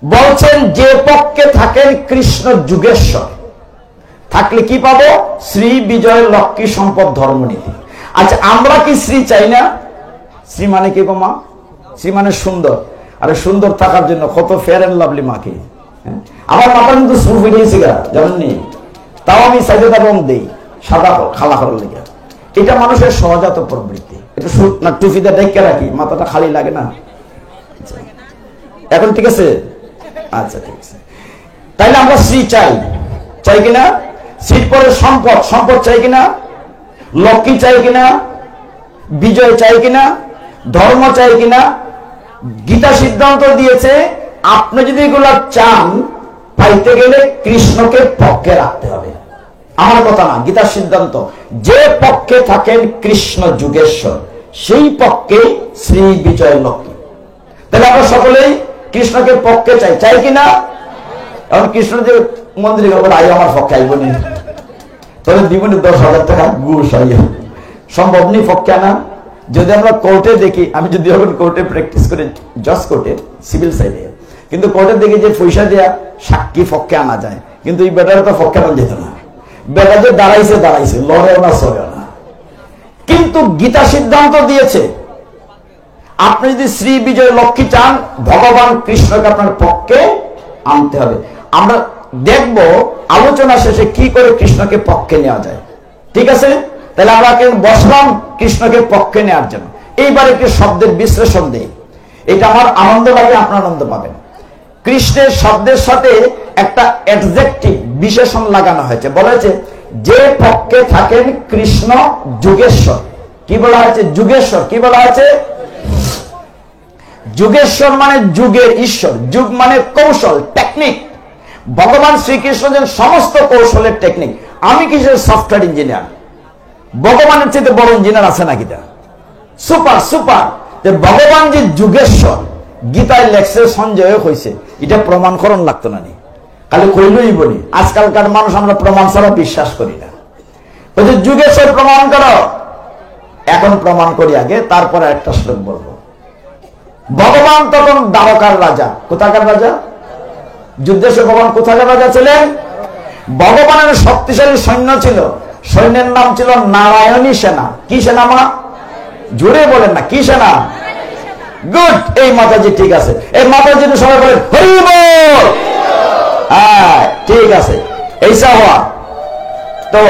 বলছেন যে পক্ষে থাকেন কৃষ্ণ যুগেশ্বর, থাকলে কি পাবো? শ্রী বিজয় লক্ষ্মী সম্পদ ধর্মনীতি। আচ্ছা, আমরা কি শ্রী চাই না? শ্রী মানে কি গো মা? শ্রী মানে সুন্দর। আরে সুন্দর থাকার জন্য কত ফেয়ার এন্ড লাভলি মাকে। আমার মাথা কিন্তু সুর ফিরিয়েছে গা, জানেননি? তাও আমি সাইডে রং দেই সাদা খালা করার লেগে। এটা মানুষের সহজাত প্রবৃত্তি। এটা না, টুপিটা ডেকে রাখি, মাথাটা খালি লাগে না। এখন ঠিক আছে? আচ্ছা ঠিক আছে। তাইলে আমরা শ্রী চাই, চাই কিনা? শ্রীর পরে সম্পদ, সম্পদ চাই কিনা? লক্ষ্মী চাই কিনা? বিজয় চাই কিনা? ধর্ম চাই কিনা? গীতা সিদ্ধান্ত দিয়েছে আপনি যদি এগুলো চান পাইতে গেলে কৃষ্ণকে পক্ষে রাখতে হবে। আমার কথা না, গীতার সিদ্ধান্ত। যে পক্ষে থাকেন কৃষ্ণ যুগেশ্বর, সেই পক্ষে শ্রী বিজয় লক্ষ্মী। তাহলে আমরা সকলেই কৃষ্ণকে পক্ষে চাই, চাই কিনা? এখন কৃষ্ণ যে মন্দিরে আই আমার পক্ষে আইব নি, তবে জীবনে 10,000 টাকা ঘুষ আইয়া সম্ভব নেই পক্ষে আনা। যদি আমরা কোর্টে দেখি, আমি যদি এখন কোর্টে প্র্যাকটিস করি, জজ কোর্টে, সিভিল সাইডে, কিন্তু কোর্টে দেখি যে পয়সা দেয়া সাক্ষী পক্ষে আনা যায়, কিন্তু এই বেটার তো পক্ষে আনা যেত না। বেটা যে দাঁড়াইছে দাঁড়াইছে, লড়েও না সরেও না। কিন্তু গীতা সিদ্ধান্ত দিয়েছে আপনি যদি শ্রী বিজয় লক্ষ্মী চান, ভগবান কৃষ্ণকে আপনার পক্ষে আনতে হবে। আমরা দেখব আলোচনা শেষে কি করে কৃষ্ণকে পক্ষে নেওয়া যায়। ঠিক আছে? তাহলে আমরা বসলাম কৃষ্ণকে পক্ষে নেওয়ার জন্য। এইবার একটি শব্দের বিশ্লেষণ দেই, এটা আমার আনন্দ লাগে, আপনার আনন্দ পাবেন। কৃষ্ণের শব্দের সাথে একটা অ্যাডজেক্টিভ বিশেষণ লাগানো হয়েছে, বলেছে যে পক্ষে থাকেন কৃষ্ণ যুগেশ্বর। কি বলা হয়েছে? যুগেশ্বর। কি বলা হয়েছে? যুগেশ্বর মানে যুগের ঈশ্বর। যুগ মানে কৌশল, টেকনিক। ভগবান শ্রীকৃষ্ণ যেন সমস্ত কৌশলের টেকনিক। আমি কিসের সফটওয়্যার ইঞ্জিনিয়ার, ভগবানের চেয়ে বড় ইঞ্জিনিয়ার আছে নাকি? Super super. ভগবান যে যুগেশ্বর, গীতায় লেখছে, সঞ্জয় হয়েছে, এটা প্রমাণ করণ লাগতো না, খালি কইলই বলি। আজকালকার মানুষ আমরা প্রমাণ ছাড়া বিশ্বাস করি না। বলছে যুগেশ্বর প্রমাণ করো, এখন প্রমাণ করি আগে, তারপরে একটা শ্লোক বলবো। ভগবান তখন দ্বারকার রাজা। কোথাকার রাজা? যুদ্ধেশ্বর ভগবান কোথাকার রাজা ছিলেন? ভগবানের শক্তিশালী সৈন্য ছিল, সৈন্যের নাম ছিল নারায়ণী সেনা। কি সেনা মা? জোরে বলেন না, কি সেনা? গুড। এই মাতাজি ঠিক আছে, এই মাতাজি সবাই বলেন হরি বল। হ্যাঁ ঠিক আছে। এইসা হওয়া তো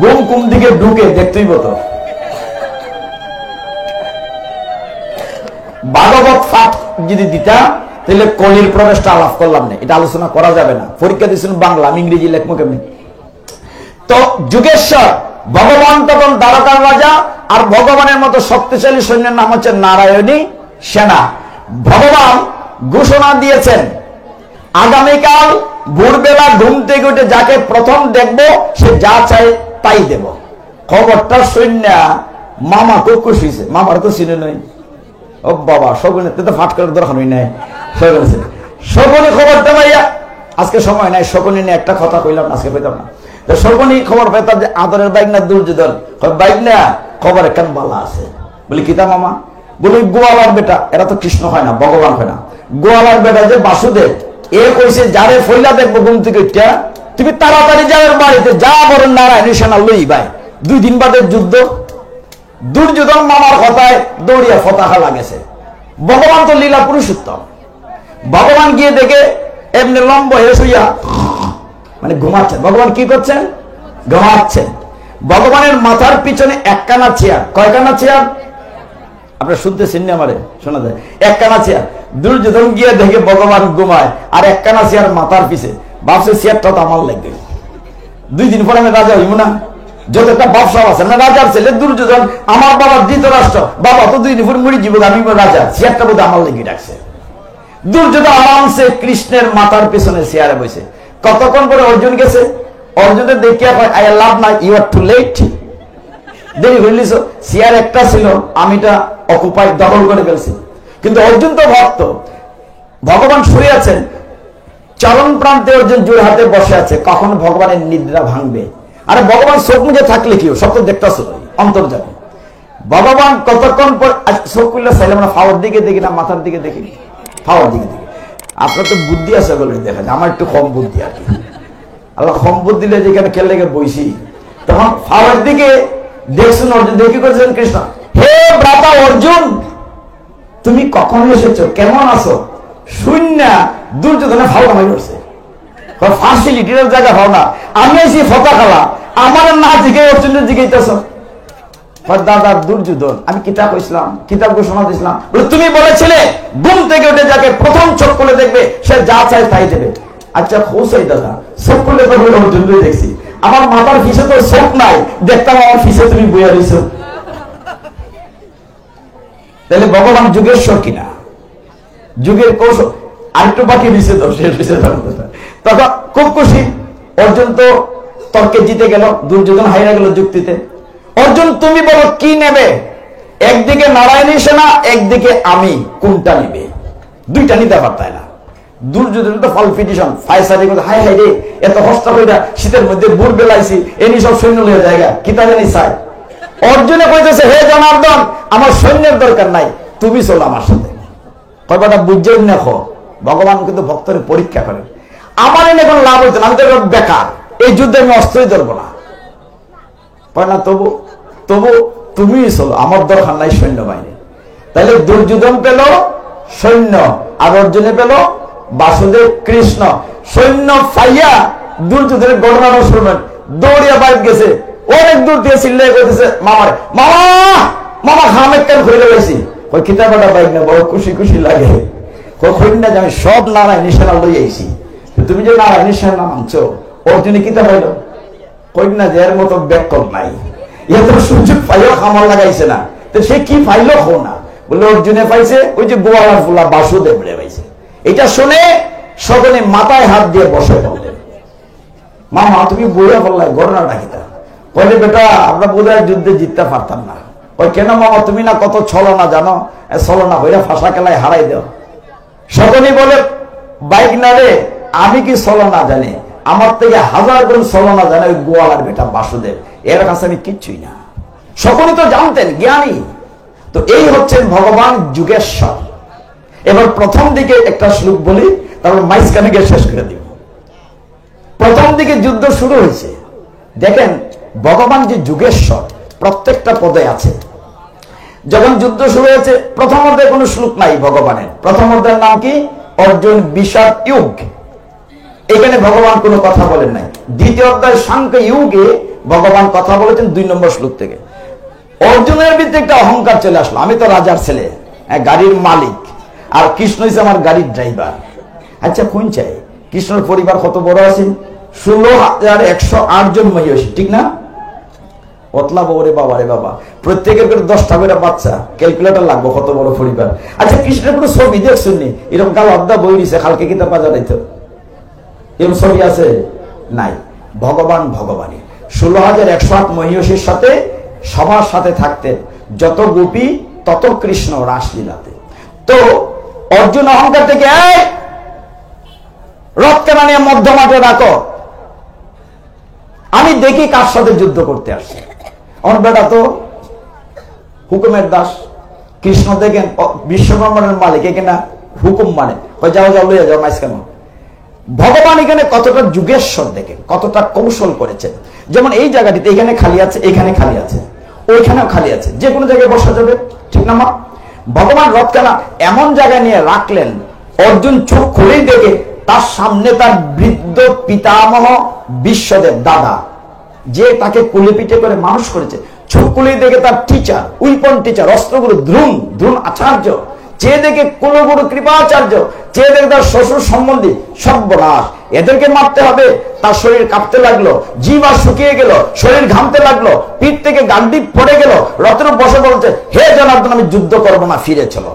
গুম কুম দিকে ঢুকে দেখতেই তো ভাগবত ফাট যদি দিতা তাহলে কলির প্রবেশটা আলাপ করলাম না, এটা আলোচনা করা যাবে না। পরীক্ষা দিয়েছেন বাংলা, আমি ইংরেজি লেখবো কেমনি? তো যুগেশ্বর ভগবান তখন দ্বারকার রাজা, আর ভগবানের মতো শক্তিশালী সৈন্যের নাম হচ্ছে নারায়ণী সেনা। ভগবান ঘোষণা দিয়েছেন আগামীকাল ভোরবেলা ঘুম থেকে উঠে যাকে প্রথম দেখব সে যা চাই তাই দেব। খবরটা সৈন্য মামা খুব খুশি হয়েছে, মামার তো চিনে নয়। ও বাবা, শগুনে তো ফাট করার দরকার হই নাই। শগুনি খবরটা ভাইয়া আজকে সময় নাই, শকুনি নিয়ে একটা কথা কইলাম আজকে পেতাম না। তো শকুনি খবর পেতাম যে আদরের বাইক না দুর্যোধন, বাইক না খবর একখান বালা আছে। বলি কিতা মামা? বলি গোয়ালার বেটা, এরা তো কৃষ্ণ হয় না, ভগবান হয় না, গোয়ালার বেটা যে বাসুদেব, এ কইছে যারে ফইলা দেখবো ঘুম থেকে উঠা তুমি তাড়াতাড়ি যাওয়ার বাড়িতে যা বড় নারায়ণী সেনা লই ভাই। 2 দিন বাদের যুদ্ধ, দুর্যোধন মামার কথায় দৌড়িয়া ফতাহা লাগেছে। ভগবান তো লীলা পুরুষোত্তম। ভগবান গিয়ে দেখে এমনি লম্ব হয়ে শুইয়া মানে ঘুমাচ্ছেন। ভগবান কি করছেন? ঘুমাচ্ছেন। ভগবানের মাথার পিছনে একখানা চেয়ার। কয়খানা চেয়ার? আপনারা শুনতেছেন না? আমারে শোনা যায়। একখানা চেয়ার। দুর্যোধন গিয়ে দেখে ভগবান ঘুমায় আর একখানা চেয়ার মাথার পিছে। ভাবছে চেয়ারটা তো আমার লাগবে, 2 দিন পরে আমি রাজা হইব না। যত একটা ব্যবসা আছে না, রাজার ছেলে দুর্যোধন, আমার বাবা ধৃতরাষ্ট্র, বাবা তো 2 দিন পরে মরি জীবন, আমি রাজা, চেয়ারটা বোধ আমার লেগে ডাকছে। দুর্যোধন আরামসে কৃষ্ণের মাথার পিছনে চেয়ারে বসে। কতক্ষণ পরে অর্জুন গেছে। অর্জুনের দেখিয়া আই লাভ না, ইউ আর টু লেট, দেরি হইলিস, চেয়ার একটা ছিল, আমিটা অকুপাই দখল করে ফেলছি। কিন্তু অর্জুন তো ভক্ত, ভগবান শুয়ে আছেন চরণ প্রান্তে, অর্জুন জোর হাতে বসে আছে, কখন ভগবানের নিদ্রা ভাঙবে। আরে ভগবান চোখ মুজে থাকলে কি সব তো দেখতেছ অন্তর্জামী। ভগবান কতক্ষণ পর চোখ খুললে চাইলে আমরা ফাওয়ার দিকে দেখি না মাথার দিকে দেখি? ফাওয়ার দিকে দেখি। আপনার তো বুদ্ধি আছে বলে দেখা যায়, আমার একটু কম বুদ্ধি আর কি। আল্লাহ কম বুদ্ধি দিলে যেখানে খেলে বইছি, তখন ফাওয়ার দিকে দেখছেন অর্জুন। দেখি করছেন কৃষ্ণ, হে ভ্রাতা অর্জুন, তুমি কখন এসেছো, কেমন আছো? শূন্য দুর্যোধনে ফাওয়া হয়ে উঠছে। ফ্যাসিলিটির জায়গা হও না, আমি এসে ফতা খালা, আমার না জিগে অর্জুনের জিগাইতেছ। দাদা দুর্যোধন, আমি কিতাব কইছিলাম, কিতাব ঘোষণা দিয়েছিলাম, তুমি বলেছিলে ঘুম থেকে উঠে যাকে প্রথম চোখ খুলে দেখবে সে যা চায় তাই দেবে। আচ্ছা খোঁজাই দাদা, চোখ খুলে তো অর্জুন দেখছি, আমার মাথার ফিসে তো চোখ নাই, দেখতাম আমার ফিসে তুমি বইয়া দিছ। তাহলে ভগবান যুগেশ্বর কিনা? যুগের কৌশল আরেকটু বাকি দিছে তো শেষ হয়েছে। তখন খুব খুশি অর্জুন, তো তর্কে জিতে গেল, দুর্যোধন হাইরা গেল যুক্তিতে। অর্জুন তুমি বলো কি নেবে? একদিকে নারায়ণী সেনা, একদিকে আমি, কোনটা নেবে? 2টা নিতে পারতাই না। দুর্যোধন তো ফলপিটিশন ফাইসারি করে, হাই হাই রে, এত হস্তা কইরা শীতের মধ্যে বুট বেলাইছি, এনি সব সৈন্য লয়ে জায়গা কিতা জানি চাই। অর্জুনে কইতেছে, হে জনার্দন, আমার সৈন্যের দরকার নাই, তুমি চলো আমার সাথে। কয়টা বুঝছেন না? ভগবান কিন্তু ভক্তরে পরীক্ষা করেন। আমার এনে কোনো লাভ হইতো না, আমি তো বেকার, এই যুদ্ধে আমি অস্ত্রই ধরবো না। না তবু তবু তুমি চলো, আমার দরকার নাই সৈন্যবাহিনী। তাহলে দুর্যোধন পেল সৈন্য, আর অর্জুনে পেল বাসুদেব কৃষ্ণ। সৈন্য পাইয়া দুর্যোধনের ঘটনাটা শুনবেন, দৌড়িয়া বাইক গেছে, অনেক দূর দিয়ে চিল্লাই করতেছে মামার, মামা মামা হামেক কেন ঘুরে গেছি। ওই কিতাবটা বাইক না, বড় খুশি খুশি লাগে। কখন না যে আমি সব নারায়ণী সেনা লই আইছি, তুমি যে নারায়ণী সেনা নামছো, অর্জুনে কিতাব হইল কই না যে এর মতো ব্যাকল নাই, এত সুযোগ পাইও খামার লাগাইছে না, তো সে কি পাইলো হো না। বলে অর্জুনে পাইছে ওই যে গোয়ালার ফুলা বাসুদেব রে পাইছে। এটা শুনে সকলে মাথায় হাত দিয়ে বসে বললেন, মামা তুমি বইয়া বললাই ঘটনাটা কিতা? বলে বেটা আমরা বোধহয় যুদ্ধে জিততে পারতাম না। ওই কেন মামা, তুমি না কত ছলনা জানো, ছলনা হইয়া ফাঁসা খেলায় হারাই দাও। সকলেই বলে বাইক না রে, আমি কি ছলনা জানি, আমার থেকে 1000 গুণ ছলনা জানে ওই গোয়ালার বেটা বাসুদেব, এর কাছে আমি কিচ্ছুই না। সকলেই তো জানতেন, জ্ঞানী। তো এই হচ্ছেন ভগবান যুগেশ্বর। এবার প্রথম দিকে একটা শ্লোক বলি, তারপর মাঝখানে গিয়ে শেষ করে দিব। প্রথম দিকে যুদ্ধ শুরু হয়েছে, দেখেন ভগবান যে যুগেশ্বর প্রত্যেকটা পদে আছে। যখন যুদ্ধ শুরু হয়েছে, প্রথম অধ্যায়ে কোনো শ্লোক নাই ভগবানের। প্রথম অধ্যায়ের নাম কি? অর্জুন বিষাদ যুগ। এখানে ভগবান কোনো কথা বলেন নাই। দ্বিতীয় অধ্যায় সাংখ্য যুগে ভগবান কথা বলেছেন 2 নম্বর শ্লোক থেকে। অর্জুনের ভিতরে একটা অহংকার চলে আসলো, আমি তো রাজার ছেলে, গাড়ির মালিক, আর কৃষ্ণ হচ্ছে আমার গাড়ির ড্রাইভার। আচ্ছা কোন চাই? কৃষ্ণের পরিবার কত বড় আছে? 16,108 জন মহিষী, ঠিক না? অতলা বউরে বাবা রে বাবা, প্রত্যেকের করে 10টা করে বাচ্চা, ক্যালকুলেটর লাগবে কত বড় পরিবার। আচ্ছা কৃষ্ণের কোনো ছবি দেখছেন নি? এরকম কাল অর্ধা বই দিছে, কালকে কিতাব বাজার হইতো, এরকম ছবি আছে নাই। ভগবান ভগবানই 16,108 মহিষীর সাথে সবার সাথে থাকতেন, যত গোপী তত কৃষ্ণ রাসলীলাতে। তো অর্জুন অহংকার থেকে রথ কেনা নিয়ে মধ্যমাঠে রাখো, আমি দেখি কার সাথে যুদ্ধ করতে আসছে। আমার বেটা তো হুকুমের দাস, কৃষ্ণ দেখেন বিশ্বব্রহ্মাণ্ডের মালিক, এখানে হুকুম মানে যাও যাও লইয়া যাও মাইস কেন। ভগবান এখানে কতটা যুগেশ্বর দেখেন, কতটা কৌশল করেছেন। যেমন এই জায়গাটিতে এখানে খালি আছে, এখানে খালি আছে, ওইখানেও খালি আছে, যে কোনো জায়গায় বসা যাবে, ঠিক না মা? ভগবান রথখানা এমন জায়গায় নিয়ে রাখলেন, অর্জুন চোখ খুলেই দেখে তার সামনে তার বৃদ্ধ পিতামহ বিশ্বদেব দাদা, যে তাকে কুলে পিঠে করে মানুষ করেছে, চোখ খুলেই দেখে তার টিচার, উইপন টিচার, অস্ত্রগুরু দ্রোণ আচার্য, চেয়ে দেখে কুলগুরু কৃপাচার্য, চেয়ে দেখে তার শ্বশুর সম্বন্ধী, সর্বনাশ, এদেরকে মারতে হবে। তার শরীর কাঁপতে লাগলো, জিভ আর শুকিয়ে গেল, শরীর ঘামতে লাগলো, পিঠ থেকে গান্ডি পড়ে গেল, রথের বসে বলছে, হে জনার্দন আমি যুদ্ধ করবো না, ফিরে চলো।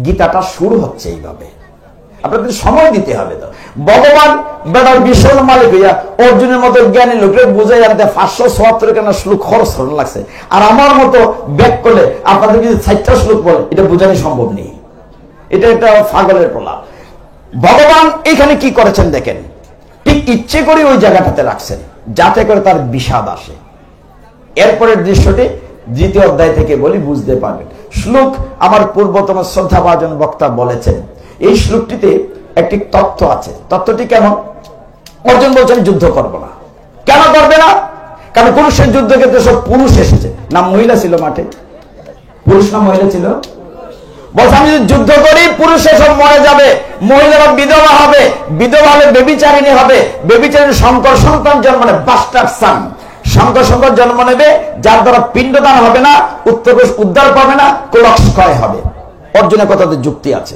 গীতাটা শুরু হচ্ছে এইভাবে, আপনাদের সময় দিতে হবে। তো ভগবান বেটার বিশ্বর মালিক হইয়া অর্জুনের মতো জ্ঞানী লোকের বুঝাই আনতে 574 কেন শ্লোক খরচ করা লাগছে। আর আমার মতো ব্যাক করলে আপনাদের যদি 4টা শ্লোক বলে এটা বোঝানো সম্ভব নেই, এটা একটা পাগলের প্রলাপ। ভগবান এখানে কি করেছেন দেখেন, ঠিক ইচ্ছে করে ওই জায়গাটাতে রাখছেন যাতে করে তার বিষাদ আসে। এরপরের দৃশ্যটি 2য় অধ্যায় থেকে বলি, বুঝতে পারবেন। শ্লোক আমার পূর্বতম শ্রদ্ধাভাজন বক্তা বলেছেন, এই শ্লোকটিতে একটি তথ্য আছে। তথ্যটি কেমন? অর্জুন বলছেন যুদ্ধ করবো না। কেন করবে না? কারণ পুরুষের যুদ্ধ ক্ষেত্রে সব পুরুষ এসেছে, না মহিলা ছিল মাঠে? পুরুষ না মহিলা ছিল? বলছে আমি যদি যুদ্ধ করি পুরুষের সব মরে যাবে, মহিলারা বিধবা হবে, বিধবা হলে বেবিচারিণী হবে, বেবিচারিণী শঙ্কর সন্তান জন্ম নেবে, বাস্টার্ড সান, শঙ্কর জন্ম নেবে, যার দ্বারা পিণ্ডদান হবে না, উত্তরপ্রদেশ উদ্ধার পাবে না, কুলক্ষয় হবে। অর্জুনের কথাতে যুক্তি আছে,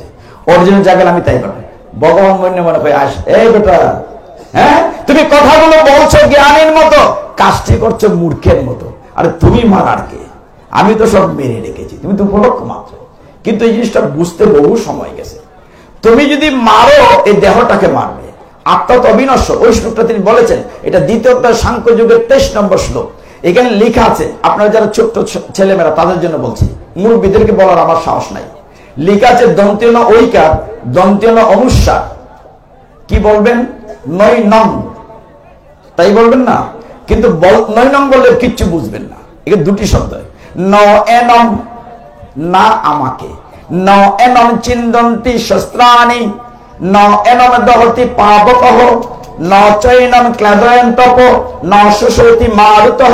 অর্জুনের জায়গায় আমি তাই পাবো। ভগবান মনে করে আস, এই বেটা, হ্যাঁ তুমি কথাগুলো বলছো জ্ঞানীর মতো, কাজটি করছো মূর্খের মতো। আরে তুমি মারার কে? আমি তো সব মেনে রেখেছি, তুমি তো উপলক্ষ মাত্র। কিন্তু এই জিনিসটা বুঝতে বহু সময় গেছে। তুমি যদি মারো, এই দেহটাকে মারবে, আত্মা তো অবিনশ্বর। ওই শ্লোকটা তিনি বলেছেন, এটা 2য় অধ্যায় সাংখ্য যুগের 23 নম্বর শ্লোক। এখানে লেখা আছে, আপনারা যারা ছোট্ট ছেলেমেয়েরা তাদের জন্য বলছি, মুরব্বীদেরকে বলার আমার সাহস নাই। লেখা আছে দন্তীয় ন ঐকার, দন্তীয় ন অনুস্বার। কি বলবেন? 9 নং, তাই বলবেন না? কিন্তু 9 নং বললে কিচ্ছু বুঝবেন না। এখানে 2টি শব্দ, ন এনম, না আমাকে, ন এনম চিন্দন্তি শস্ত্রাণি, ন এনম দহতি পাবকহ, ন চৈনম ক্লেদয়ন্তপ, ন সুশোতি মারুতহ।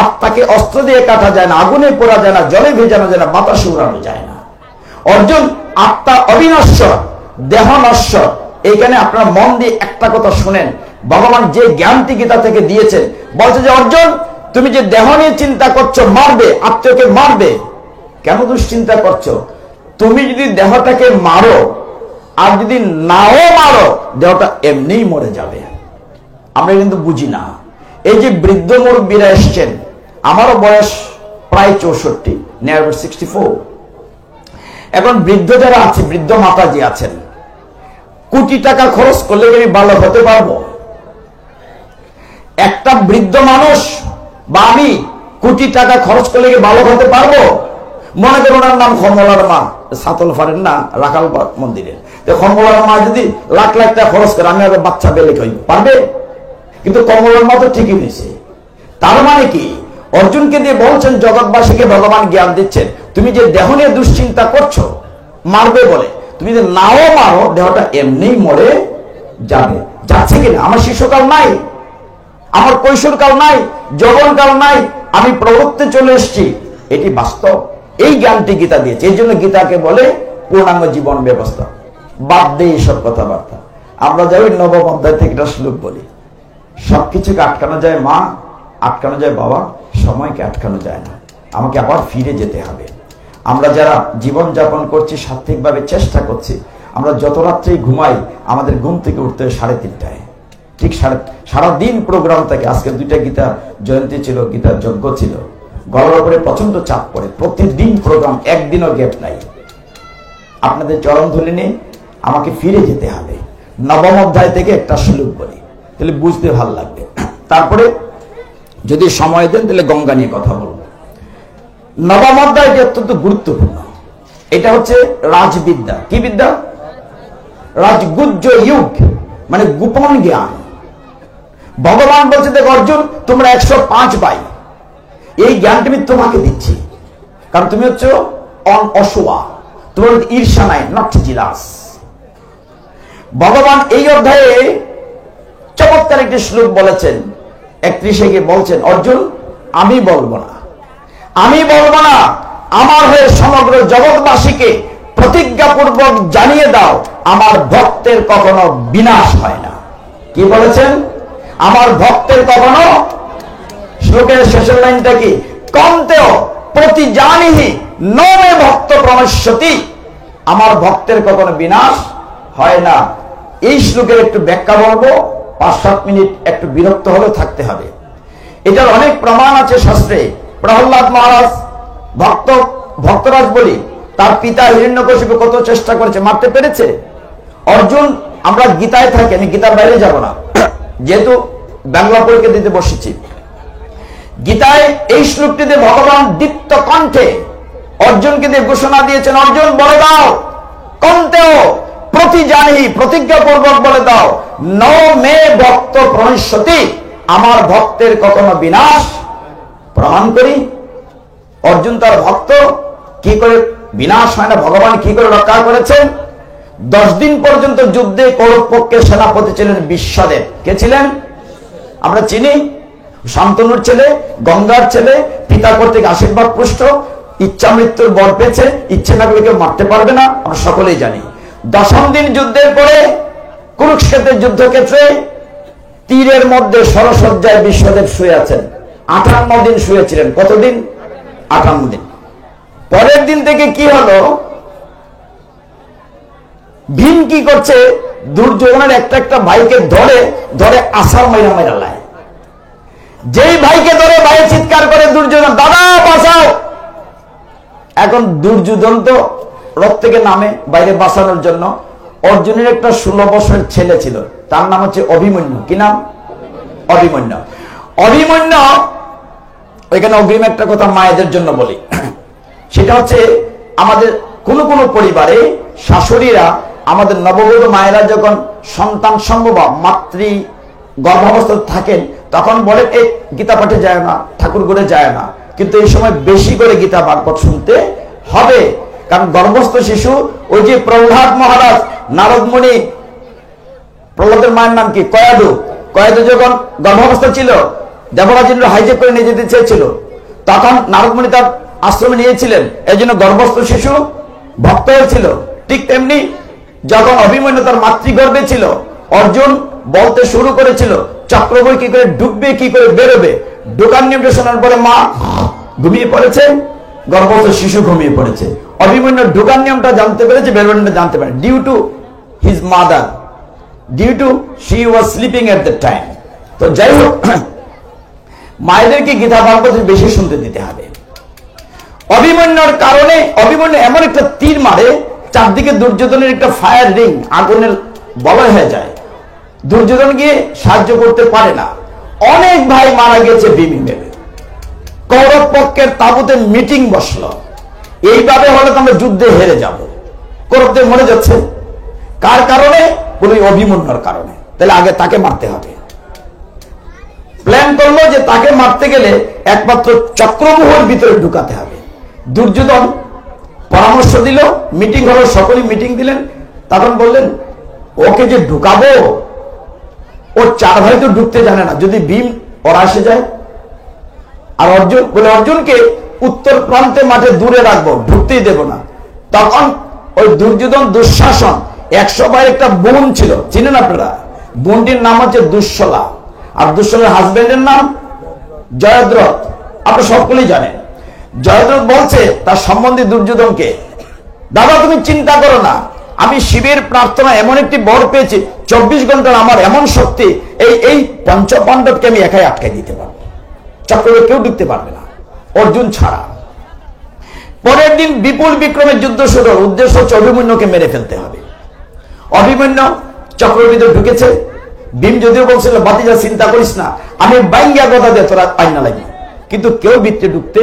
আত্মাকে অস্ত্র দিয়ে কাটা যায় না, আগুনে পোড়া যায় না, জলে ভেজানো যায় না, বাতাসে উড়ানো যায় না। অর্জুন আত্মা অবিনশ্বর, দেহ নশ্বর। এইখানে আপনারা মন দিয়ে একটা কথা শুনেন, ভগবান যে জ্ঞানটি গীতা থেকে দিয়েছেন, বলছে যে অর্জুন তুমি যে দেহ নিয়ে চিন্তা করছো, মারবে, আত্মাকে মারবে, কেন দুশ্চিন্তা করছো? তুমি যদি দেহটাকে মারো আর যদি নাও মারো, দেহটা এমনিই মরে যাবে। আমরা কিন্তু বুঝি না। এই যে বৃদ্ধ মুরব্বীরা এসছেন, আমারও বয়স প্রায় 64, নিয়ার 64। এখন বৃদ্ধ যারা আছে, বৃদ্ধ মাতাজি আছেন, কোটি টাকা খরচ করলে আমি ভালো হতে পারবো? একটা বৃদ্ধ মানুষ বা আমি কোটি টাকা খরচ করলে কি ভালো হতে পারবো? মনে করুন ওনার নাম খমলার মা, সাতল ফারেন না রাখাল মন্দিরের, খমলার মা যদি লাখ লাখ টাকা খরচ করে, আমি আবার বাচ্চা পেলে কই পারবে? কিন্তু কমলার মা তো ঠিকই হয়েছে। তার মানে কি? অর্জুনকে দিয়ে বলছেন, জগৎবাসীকে ভগবান জ্ঞান দিচ্ছেন, তুমি যে দেহ নিয়ে দুশ্চিন্তা করছো মারবে বলে, তুমি যদি নাও মারো, দেহটা এমনিই মরে যাবে। যাচ্ছে কিনা? আমার শিশুকাল নাই, আমার কৈশোরকাল নাই, যৌবনকাল নাই, আমি প্রবৃত্তে চলে এসেছি, এটি বাস্তব। এই জ্ঞানটি গীতা দিয়েছে। এই জন্য গীতাকে বলে পূর্ণাঙ্গ জীবন ব্যবস্থা। বাদ দিয়ে এইসব কথাবার্তা। আমরা যাই 9ম অধ্যায় থেকে একটা শ্লোক বলি, সবকিছুকে আটকানো যায় মা, আটকানো যায় বাবা, সময়কে আটকানো যায় না। আমাকে আবার ফিরে যেতে হবে। আমরা যারা জীবন যাপন করছি, সাত্ত্বিকভাবে চেষ্টা করছি, আমরা যত রাত্রেই ঘুমাই, আমাদের ঘুম থেকে উঠতে হয় 3:30টায়। ঠিক সারাদিন প্রোগ্রাম থাকে। আজকে 2টা গীতা জয়ন্তী ছিল, গীতার যজ্ঞ ছিল, গলার উপরে প্রচন্ড চাপ পড়ে, প্রতিদিন প্রোগ্রাম, একদিনও গ্যাপ নাই। আপনাদের চরণধ্বনি নিয়ে আমাকে ফিরে যেতে হবে। 9ম অধ্যায় থেকে একটা শ্লোক বলি, তাহলে বুঝতে ভালো লাগবে। তারপরে যদি সময় দেন তাহলে গঙ্গা নিয়ে কথা বলবো। 9ম অধ্যায়টি অত্যন্ত গুরুত্বপূর্ণ। এটা হচ্ছে রাজবিদ্যা। কি বিদ্যা? রাজগুজ্জ যুগ, মানে গোপন জ্ঞান। ভগবান বলছে, দেখ অর্জুন, তোমরা 105 ভাই, এই জ্ঞানটা আমি তোমাকে দিচ্ছি, কারণ তুমি হচ্ছে অসুয়া, তোমার ঈর্ষা নাই, নট জিলাস। ভগবান এই অধ্যায়ে চমৎকার একটি শ্লোক বলেছেন। 31-এ গিয়ে বলছেন, অর্জুন, আমি বলবো না, আমার হয়ে সমগ্র জগৎবাসীকে প্রতিজ্ঞাপূর্বক জানিয়ে দাও, আমার ভক্তের কখনো বিনাশ হয় না। কি বলেছেন? আমার ভক্তের কখনো, শ্লোকের শেষের লাইনটা কি? কন্তেও প্রতিজানিহি নমে ভক্ত প্রণশ্যতি, আমার ভক্তের কখনো বিনাশ হয় না। এই শ্লোকের একটু ব্যাখ্যা বলবো, 5-7 মিনিট, একটু বিরক্ত হলেও থাকতে হবে। এটার অনেক প্রমাণ আছে শাস্ত্রে। প্রহ্লাদ মহারাজ, ভক্তরাজ বলি, তার পিতা হিরণ্যকশিপু কত চেষ্টা করেছে, মারতে পেরেছে। অর্জুন, আমরা গীতায় থাকি, আমি গীতার বাইরে যাব না, যেহেতু বাংলা পরীক্ষা দিতে বসেছি। গীতায় এই শ্লোকটিতে ভগবান দীপ্ত কণ্ঠে অর্জুনকে দিয়ে ঘোষণা দিয়েছেন, অর্জুন বলে দাও, কন্তেও প্রতিজানিহি, প্রতিজ্ঞাপূর্বক বলে দাও, ন মে ভক্ত প্রণশ্যতি, আমার ভক্তের কখনো বিনাশ। প্রমাণ করি, অর্জুন তার ভক্ত কি করে বিনাশ হয় না, ভগবান কি করে রক্ষা করেছেন। 10 দিন পর্যন্ত যুদ্ধে কৌরব পক্ষের সেনাপতি ছিলেন বিশ্বদেব। কে ছিলেন? আমরা চিনি, শান্তনুর ছেলে, গঙ্গার ছেলে, পিতা কর্তৃক আশীর্বাদ পুষ্ট, ইচ্ছা মৃত্যুর বর পেয়েছে, ইচ্ছে না করলে কেউ মারতে পারবে না, আমরা সকলেই জানি। 10ম দিন যুদ্ধের পরে কুরুক্ষেত্রের যুদ্ধক্ষেত্রে তীরের মধ্যে সরসজ্জায় বিশ্বদেব শুয়ে আছেন। 58 দিন শুয়েছিলেন। কতদিন? 58 দিন। পরের দিন থেকে কি হলো? ভীম কি করছে? দুর্যোধনের একটা ভাইকে ধরে আসার মাইরা লায়। যেই ভাইকে ধরে ভাই চিৎকার করে দুর্যোধন, দাদা বাঁচাও। এখন দুর্যোধন তো রথ থেকে নামে বাইরে বাঁচানোর জন্য। অর্জুনের একটা 16 বছরের ছেলে ছিল, তার নাম হচ্ছে অভিমন্যু। কি নাম? অভিমন্যু। এখানে অগ্রিম একটা কথা মায়েদের জন্য বলি, সেটা হচ্ছে আমাদের কোন কোন পরিবারে শাশুড়িরা, আমাদের নববধূ মায়েরা যখন সন্তান সম্ভব মাতৃ গর্ভাবস্থায় থাকেন, তখন বলে এই গীতা পাঠে যায় না, ঠাকুর ঘরে যায় না, কিন্তু এই সময় বেশি করে গীতা ভাগবত শুনতে হবে। কারণ গর্ভস্থ শিশু, ওই যে প্রহ্লাদ মহারাজ, নারদ মুনি, প্রহ্লাদের মায়ের নাম কি? কয়াদু যখন গর্ভাবস্থা ছিল, দেবরাজেন্দ্র হাইজেক করে নিয়ে যেতে চেয়েছিল, তখন নারদ মুনি তার আশ্রমে নিয়েছিলেন, এই জন্য গর্ভস্থ শিশু ভক্ত হয়েছিল। ঠিক তেমনি যখন অভিমন্যু তার মাতৃগর্ভে ছিল, অর্জুন বলতে শুরু করেছিল চক্রবই কি করে ঢুকবে, কি করে বেরোবে। ঢোকার নিয়মটা শোনার পরে মা ঘুমিয়ে পড়েছে, গর্ভস্থ শিশু ঘুমিয়ে পড়েছে। অভিমন্যু ঢোকার নিয়মটা জানতে পেরেছে, বেরোনোটা জানতে পারে, due to his mother, due to she was sleeping at the time. তো যাই হোক, মায়েদেরকে গীতা ভাগবত বেশি শুনতে দিতে হবে। অভিমন্যুর কারণে অভিমন্যু এমন একটা তীর মারে, চারদিকে দুর্যোধনের একটা ফায়ার রিং, আগুনের বলয় হয়ে যায়। দুর্যোধন গিয়ে সাহায্য করতে পারে না। অনেক ভাই মারা গেছে ভীমে। কৌরব পক্ষের তাঁবুতে মিটিং বসলো, এইভাবে হলে তো আমরা যুদ্ধে হেরে যাব। কৌরবদের মরে যাচ্ছে, কার কারণে? বলি অভিমন্যুর কারণে। তাহলে আগে তাকে মারতে হবে। প্ল্যান করলো যে তাকে মারতে গেলে একমাত্র চক্রব্যূহের ভিতরে ঢুকাতে হবে। দুর্যোধন পরামর্শ দিল, মিটিং হলো, সকলেই মিটিং দিলেন। তখন বললেন, ওকে যে ঢুকাবো, ও 4 ভাই তো ঢুকতে জানে না, যদি ভীম ওরা এসে যায়। আর অর্জুন বলে, অর্জুনকে উত্তর প্রান্তে মাঠে দূরে রাখবো, ঢুকতেই দেব না। তখন ওই দুর্যোধন, দুঃশাসন, 100 ভাইয়ের একটা বোন ছিল, চিনেন আপনারা? বোনটির নাম হচ্ছে দুঃশলা, আর দুঃশলার হাজবেন্ডের নাম জয়দ্রথ। আপনারা সকলেই জানেন। জয়দ্রথ বলছে তার সম্বন্ধে দুর্যোধনকে, দাদা তুমি চিন্তা করো না, আমি শিবের প্রার্থনা এমন একটি বর পেয়েছি, 24 ঘন্টার আমার এমন শক্তি, এই পঞ্চপাণ্ডবকে আমি একাই আটকে দিতে পারবো, চক্রে কেউ ঢুকতে পারবে না, অর্জুন ছাড়া। পরের দিন বিপুল বিক্রমের যুদ্ধ শুরু, উদ্দেশ্য হচ্ছে অভিমন্যুকে মেরে ফেলতে হবে। অভিমন্যু চক্রের ভিতরে ঢুকেছে। ভীম যদিও বলছিল বাতিজা চিন্তা করিস না, আমি বাইঙ্গা কথা দিয়ে তোরা আইনা লাগবে, কিন্তু কেউ ভিতরে ঢুকতে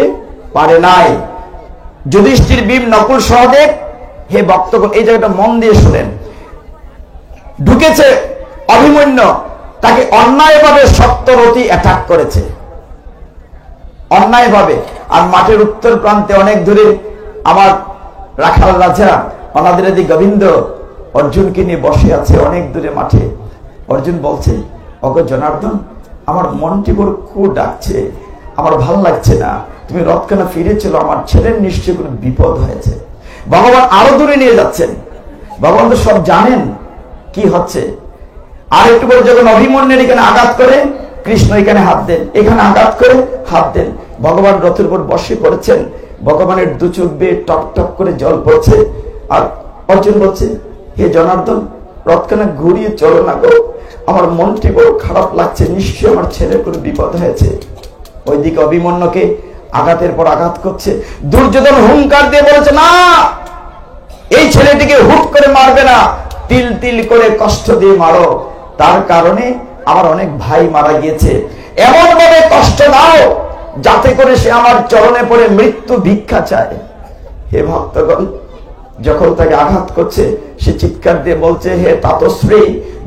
পারে নাই। যুধিষ্ঠির, ভীম, নকুল, সহদেব, হে ভক্তগণ এই জায়গাটা মন দিয়ে শুনেন। ঢুকেছে অভিমন্যু, তাকে অন্যায়ভাবে সত্যরথী অ্যাটাক করেছে, অন্যায়ভাবে। আর মাঠের উত্তর প্রান্তে অনেক দূরে আমার রাখাল রাজা অনাদিরাদি গোবিন্দ অর্জুনকে নিয়ে বসে আছে অনেক দূরে মাঠে। অর্জুন বলছে, অগ জনার্দন, আমার মনটি বড় খুব ডাকছে, আমার ভাল লাগছে না, তুমি রথখানা ফিরে চলো, আমার ছেলের নিশ্চয়ই কোনো বিপদ হয়েছে। ভগবান আরো দূরে নিয়ে যাচ্ছেন, ভগবান তো সব জানেন কি হচ্ছে। আর একটু পরে যখন অভিমন্যুর এখানে আঘাত করে, কৃষ্ণ এখানে হাত দেন, এখানে আঘাত করে হাত দেন। ভগবান রথের উপর বসে পড়েছেন, ভগবানের দু চোখ বেয়ে টপ টপ করে জল পড়ছে। আর অর্জুন বলছে, হে জনার্দন, রথখানা ঘুরিয়ে চলো না গো, আমার মনটি বড় খারাপ লাগছে, নিশ্চয়ই আমার ছেলের কোনো বিপদ হয়েছে। ওইদিকে অভিমন্যুকে আঘাতের পর আঘাত করছে। দুর্যোধন হুঙ্কার দিয়ে বলেছে, না, এই ছেলেটিকে হুট করে মারবে না, তিল তিল করে কষ্ট দিয়ে মারো, তার কারণে আমার অনেক ভাই মারা গিয়েছে, এমন ভাবে কষ্ট দাও যাতে করে সে আমার চরণে পড়ে মৃত্যু ভিক্ষা চায়। হে ভক্তগণ, যখন তাকে আঘাত করছে সে চিৎকার দিয়ে বলছে, হে তাতশ্রী,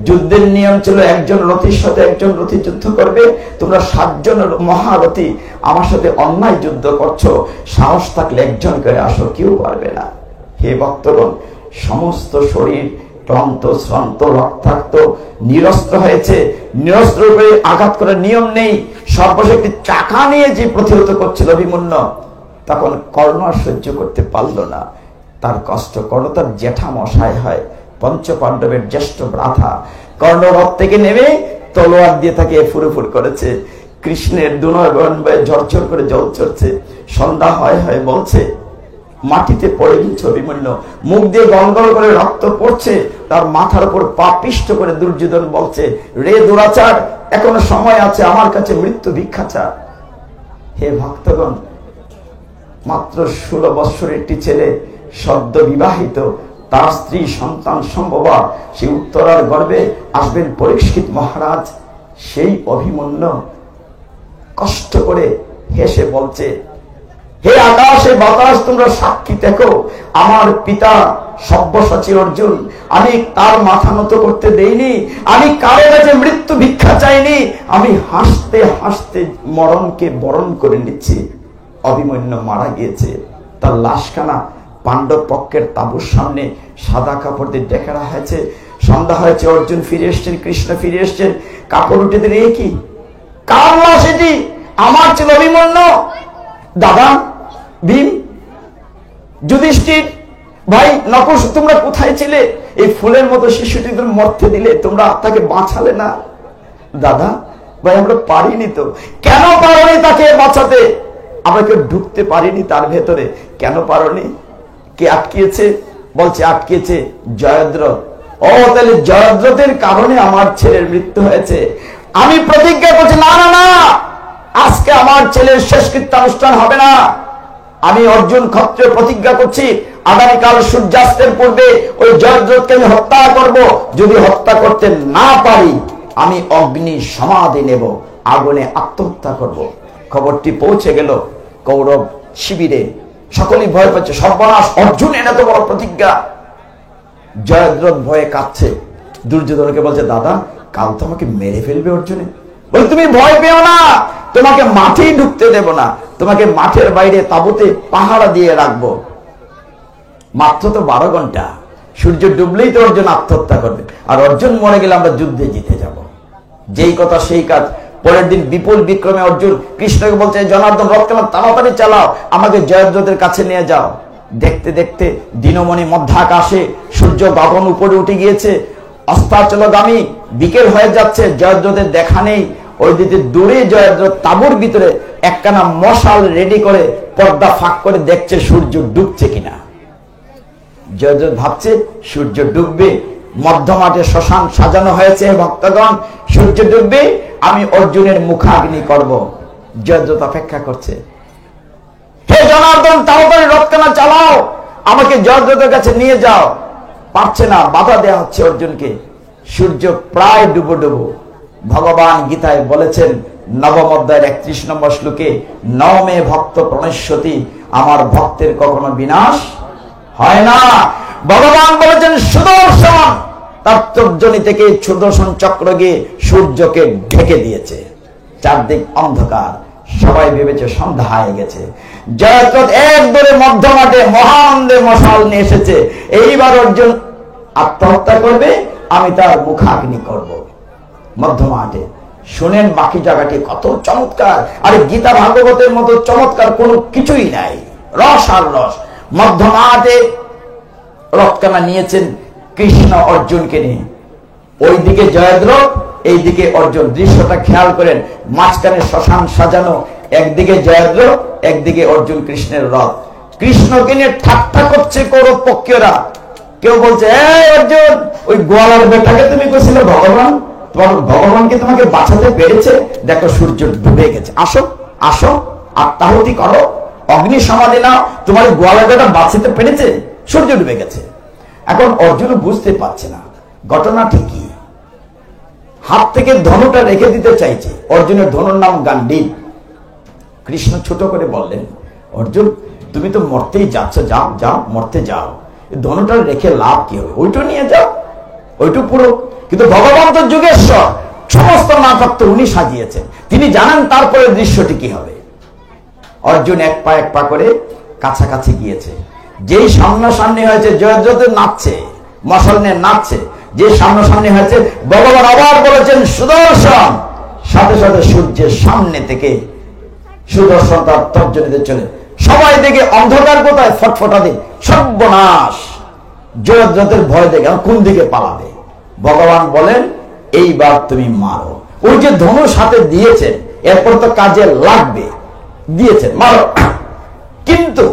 যুদ্ধের নিয়ম ছিল একজন রথীর সাথে একজন রথী যুদ্ধ করবে, তোমরা 7 জন মহারথী আমার সাথে অন্যায় যুদ্ধ করছো, সাহস থাকলে একজন করে আসো, কেউ পারবে না। হে ভক্তগণ, সমস্ত শরীর ক্লান্ত, শ্রান্ত, রক্তাক্ত, নিরস্ত্র হয়েছে। নিরস্ত্র করে আঘাত করার নিয়ম নেই। সর্বশেষ একটি চাকা নিয়ে যে প্রতিহত করছিল অভিমন্যু, তখন কর্ণ আর সহ্য করতে পারল না তার কষ্ট। কর্ণ তার জ্যাঠা মশাই হয়, পঞ্চপাণ্ডবের জ্যেষ্ঠ ভ্রাতা। কর্ণ রথ থেকে নেমে তলোয়ার দিয়ে তাকে ফুরফুর করেছে। কৃষ্ণের দুনয় বয়ন বয়ে ঝরঝর করে জল চড়ছে। সন্ধ্যা হয় হয় বলছে, মাটিতে পড়ে গেছে অভিমন্যু, মুখ দিয়ে গলগল করে রক্ত পড়ছে, তার মাথার উপর পা পিষ্ট করে দুর্যোধন বলছে, রে দুরাচার, এখনো সময় আছে, আমার কাছে মৃত্যু ভিক্ষা চা। হে ভক্তগণ, মাত্র 16 বৎসরের একটি ছেলে, সদ্য বিবাহিত, তার স্ত্রী সন্তান সম্ভবা, সে উত্তরার গর্ভে আসবেন পরীক্ষিত মহারাজ। সেই অভিমন্যু কষ্ট করে হেসে বলছে, হে আকাশে বাতাস, তোমরা সাক্ষী দেখো, আমার পিতা সব্যসাচী অর্জুন, আমি তার মাথা নত করতে দেইনি, আমি কারো কাছে মৃত্যু ভিক্ষা চাইনি, আমি হাসতে হাসতে মরণকে বরণ করে নিচ্ছি। অভিমন্যু মারা গিয়েছে, তার লাশখানা পাণ্ডব পক্ষের তাঁবুর সামনে সাদা কাপড় দিয়ে ঢেকে রাখা হয়েছে। সন্ধ্যা হয়েছে, অর্জুন ফিরে এসছেন, কৃষ্ণ ফিরে এসছেন, কাপড় উঠে দিলে কি কার লাশ? এটি আমার ছিল অভিমন্যু। দাদা ভীম, যুধিষ্ঠির, ভাই নকুল, তোমরা কোথায় ছিলে? এই ফুলের মতো শিশুটি তোমরা মরতে দিলে, তোমরা তাকে বাঁচালে না। দাদা ভাই, আমরা পারিনি তো। কেন পারোনি তাকে বাঁচাতে? আমরা কেউ ঢুকতে পারিনি তার ভেতরে। কেন পারোনি? কে আটকিয়েছে? বলছে আটকিয়েছে জয়দ্রথ। ও, তাহলে জয়দ্রথের কারণে আমার ছেলের মৃত্যু হয়েছে। আমি প্রতিজ্ঞা করছি, না না না, আজকে আমার ছেলের শেষকৃত্যানুষ্ঠান হবে না। আমি অর্জুন ক্ষত্রিয় প্রতিজ্ঞা করছি, আগামীকাল সূর্যাস্তের পূর্বে ওই জয়দ্রথকে আমি হত্যা করব। যদি হত্যা করতে না পারি, আমি অগ্নি সমাধি নেব, আগুনে আত্মহত্যা করব। খবরটি পৌঁছে গেল কৌরব শিবিরে, সকলেই ভয় পাচ্ছে, সর্বনাশ, অর্জুন এত বড় প্রতিজ্ঞা। জয়দ্রথ ভয়ে কাঁদছে, দুর্যোধনকে বলছে, দাদা কাল তো আমাকে মেরে ফেলবে অর্জুনে। বলে, তুমি ভয় পেও না, তোমাকে মাঠেই ঢুকতে দেব না, তোমাকে মাঠের বাইরে তাঁবুতে পাহারা দিয়ে রাখবো। মাত্র তো 12 ঘন্টা, সূর্য ডুবলেই তো অর্জুন আত্মহত্যা করবে, আর অর্জুন মরে গেলে আমরা যুদ্ধে জিতে যাব। যেই কথা সেই কাজ। পরের দিন বিপুল বিক্রমে অর্জুন কৃষ্ণকে বলছে, জনার্দন, রথখানা তাড়াতাড়ি চালাও, আমাকে জয়দ্রথের কাছে নিয়ে যাও। দেখতে দেখতে দিনমণি মধ্যাকাশে, সূর্য গগন উপরে উঠে গিয়েছে, অস্তাচলগামী বিকেল হয়ে যাচ্ছে, জয়দ্রথের দেখা নেই। ওই দিকে দূরে জয়দ্রথ তাঁবুর ভিতরে একখানা মশাল রেডি করে পর্দা ফাঁক করে দেখছে সূর্য ডুবছে কিনা। জয়দ্রথ ভাবছে সূর্য ডুববে, মধ্য মাঠে শ্মশান সাজানো হয়েছে, ভক্তগণ সূর্য ডুববে, আমি অর্জুনের মুখাগ্নি করব। জয়দ্রথ অপেক্ষা করছে, হে জনার্দন তাড়াতাড়ি রথখানা চালাও, আমাকে জয়দ্রথের কাছে নিয়ে যাও। পারছে না, বাধা দেওয়া হচ্ছে অর্জুনকে। সূর্য প্রায় ডুবো ডুবো। ভগবান গীতায় বলেছেন নবম অধ্যায়ের 31 নম্বর শ্লোকে, নমে ভক্ত প্রণশ্যতি, আমার ভক্তের কখনো বিনাশ হয় না। ভগবান বলেছেন সুদর্শন, তার তর্জনী থেকে সুদর্শন চক্র গিয়ে সূর্যকে ঢেকে দিয়েছে, চারদিক অন্ধকার, সবাই ভেবেছে সন্ধ্যা হয়ে গেছে। জয়দ্রথ এক দৌড়ে মধ্য মাঠে মহানন্দে মশাল নিয়ে এসেছে, এইবার অর্জুন আত্মহত্যা করবে, আমি তার মুখাগ্নি করব। মধ্য মাঠে শুনেন বাকি জায়গাটি কত চমৎকার। আর গীতা ভাগবতের মতো চমৎকার কোনো কিছুই নাই, রস আর রস। মধ্য মাঠে রথখানা নিয়েছেন কৃষ্ণ অর্জুনকে নিয়ে, ওইদিকে জয়দ্রথ, এইদিকে অর্জুন। দৃশ্যটা খেয়াল করেন, মাঝখানে শ্মশান সাজানো, একদিকে জয়দ্রথ, একদিকে অর্জুন কৃষ্ণের রথ। কৃষ্ণকে নিয়ে ঠাট্টা করছে কৌরব পক্ষীয়রা। কেউ বলছে, অর্জুন, ওই গোয়ালার বেটাকে তুমি কইছিলে ভগবান, তোমার ভগবানকে তোমাকে বাঁচাতে পেরেছে, দেখো সূর্য ডুবে গেছে, আসো আসো, আত্মাহুতি করো, অগ্নি সমাধি নাও, তোমার গোয়ালার বেটা বাঁচাতে পেরেছে, সূর্য ডুবে গেছে। এখন অর্জুন বুঝতে পারছে না ঘটনাটি কি। হাত থেকে ধনুটা রেখে দিতে চাইছে, অর্জুনের ধনুর নাম গান্ডীব। কৃষ্ণ ছোট করে বললেন, অর্জুন তুমি তো মরতেই যাচ্ছ, যাও যাও, মরতে যাও, ধনুটা রেখে লাভ কি হবে, ওইটু নিয়ে যাও, ওইটু পুরো। কিন্তু ভগবান তো যুগেশ্বর, সমস্ত নাটক উনি সাজিয়েছেন, তিনি জানেন তারপরে দৃশ্যটি কি হবে। অর্জুন এক পা করে কাছাকাছি গিয়েছে। যেই সামনাসামনি হয়েছে, জয়দ্রথ নাচছে, মশাল নিয়ে নাচছে, যে সামনাসামনি হয়েছে, ভগবান আবার বলেছেন সুদর্শন, সাথে সাথে সূর্যের সামনে থেকে সুদর্শন তার তর্জনীতে চলে। সবাই দেখে অন্ধকার কোথায়, ফটফটা দিন, সর্বনাশ। জয়দ্রথের ভয় দেখে কোন দিকে পালাবে। ভগবান বলেন, এইবার তুমি মারো। ওই যে ধনুষ হাতে দিয়েছেন, এরপর তো কাজে লাগবে, দিয়েছেন, মারো। কিন্তু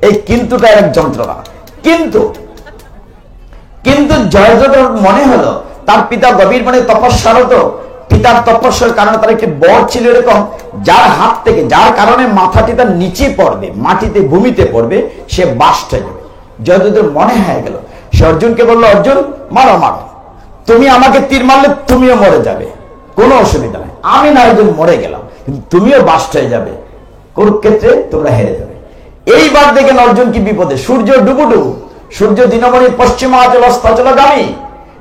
এই কিন্তুটা এক যন্ত্রণা। কিন্তু কিন্তু জয়দ্রথের মনে হলো তার পিতা গভীর মানে তপস্যারত, পিতার তপস্যার কারণে তার একটি বর ছিল এরকম, যার হাত থেকে, যার কারণে মাথাটি তার নিচে পড়বে, মাটিতে ভূমিতে পড়বে, সে বাস্ট হয়ে যাবে। জয়দ্রথের মনে হয়ে গেল, সে অর্জুনকে বললো, অর্জুন মারো মারো, তুমি আমাকে তীর মারলে তুমিও মরে যাবে, কোনো অসুবিধা নাই, আমি না একজন মরে গেলাম, কিন্তু তুমিও বাস্ট হয়ে যাবে, কুরুক্ষেত্রে তোমরা হেরে যাবে। এইবার দেখেন অর্জুন কি বিপদে, সূর্য ডুবুডুবু, সূর্য দিনমণি পশ্চিমাচল অস্তাচলগামী,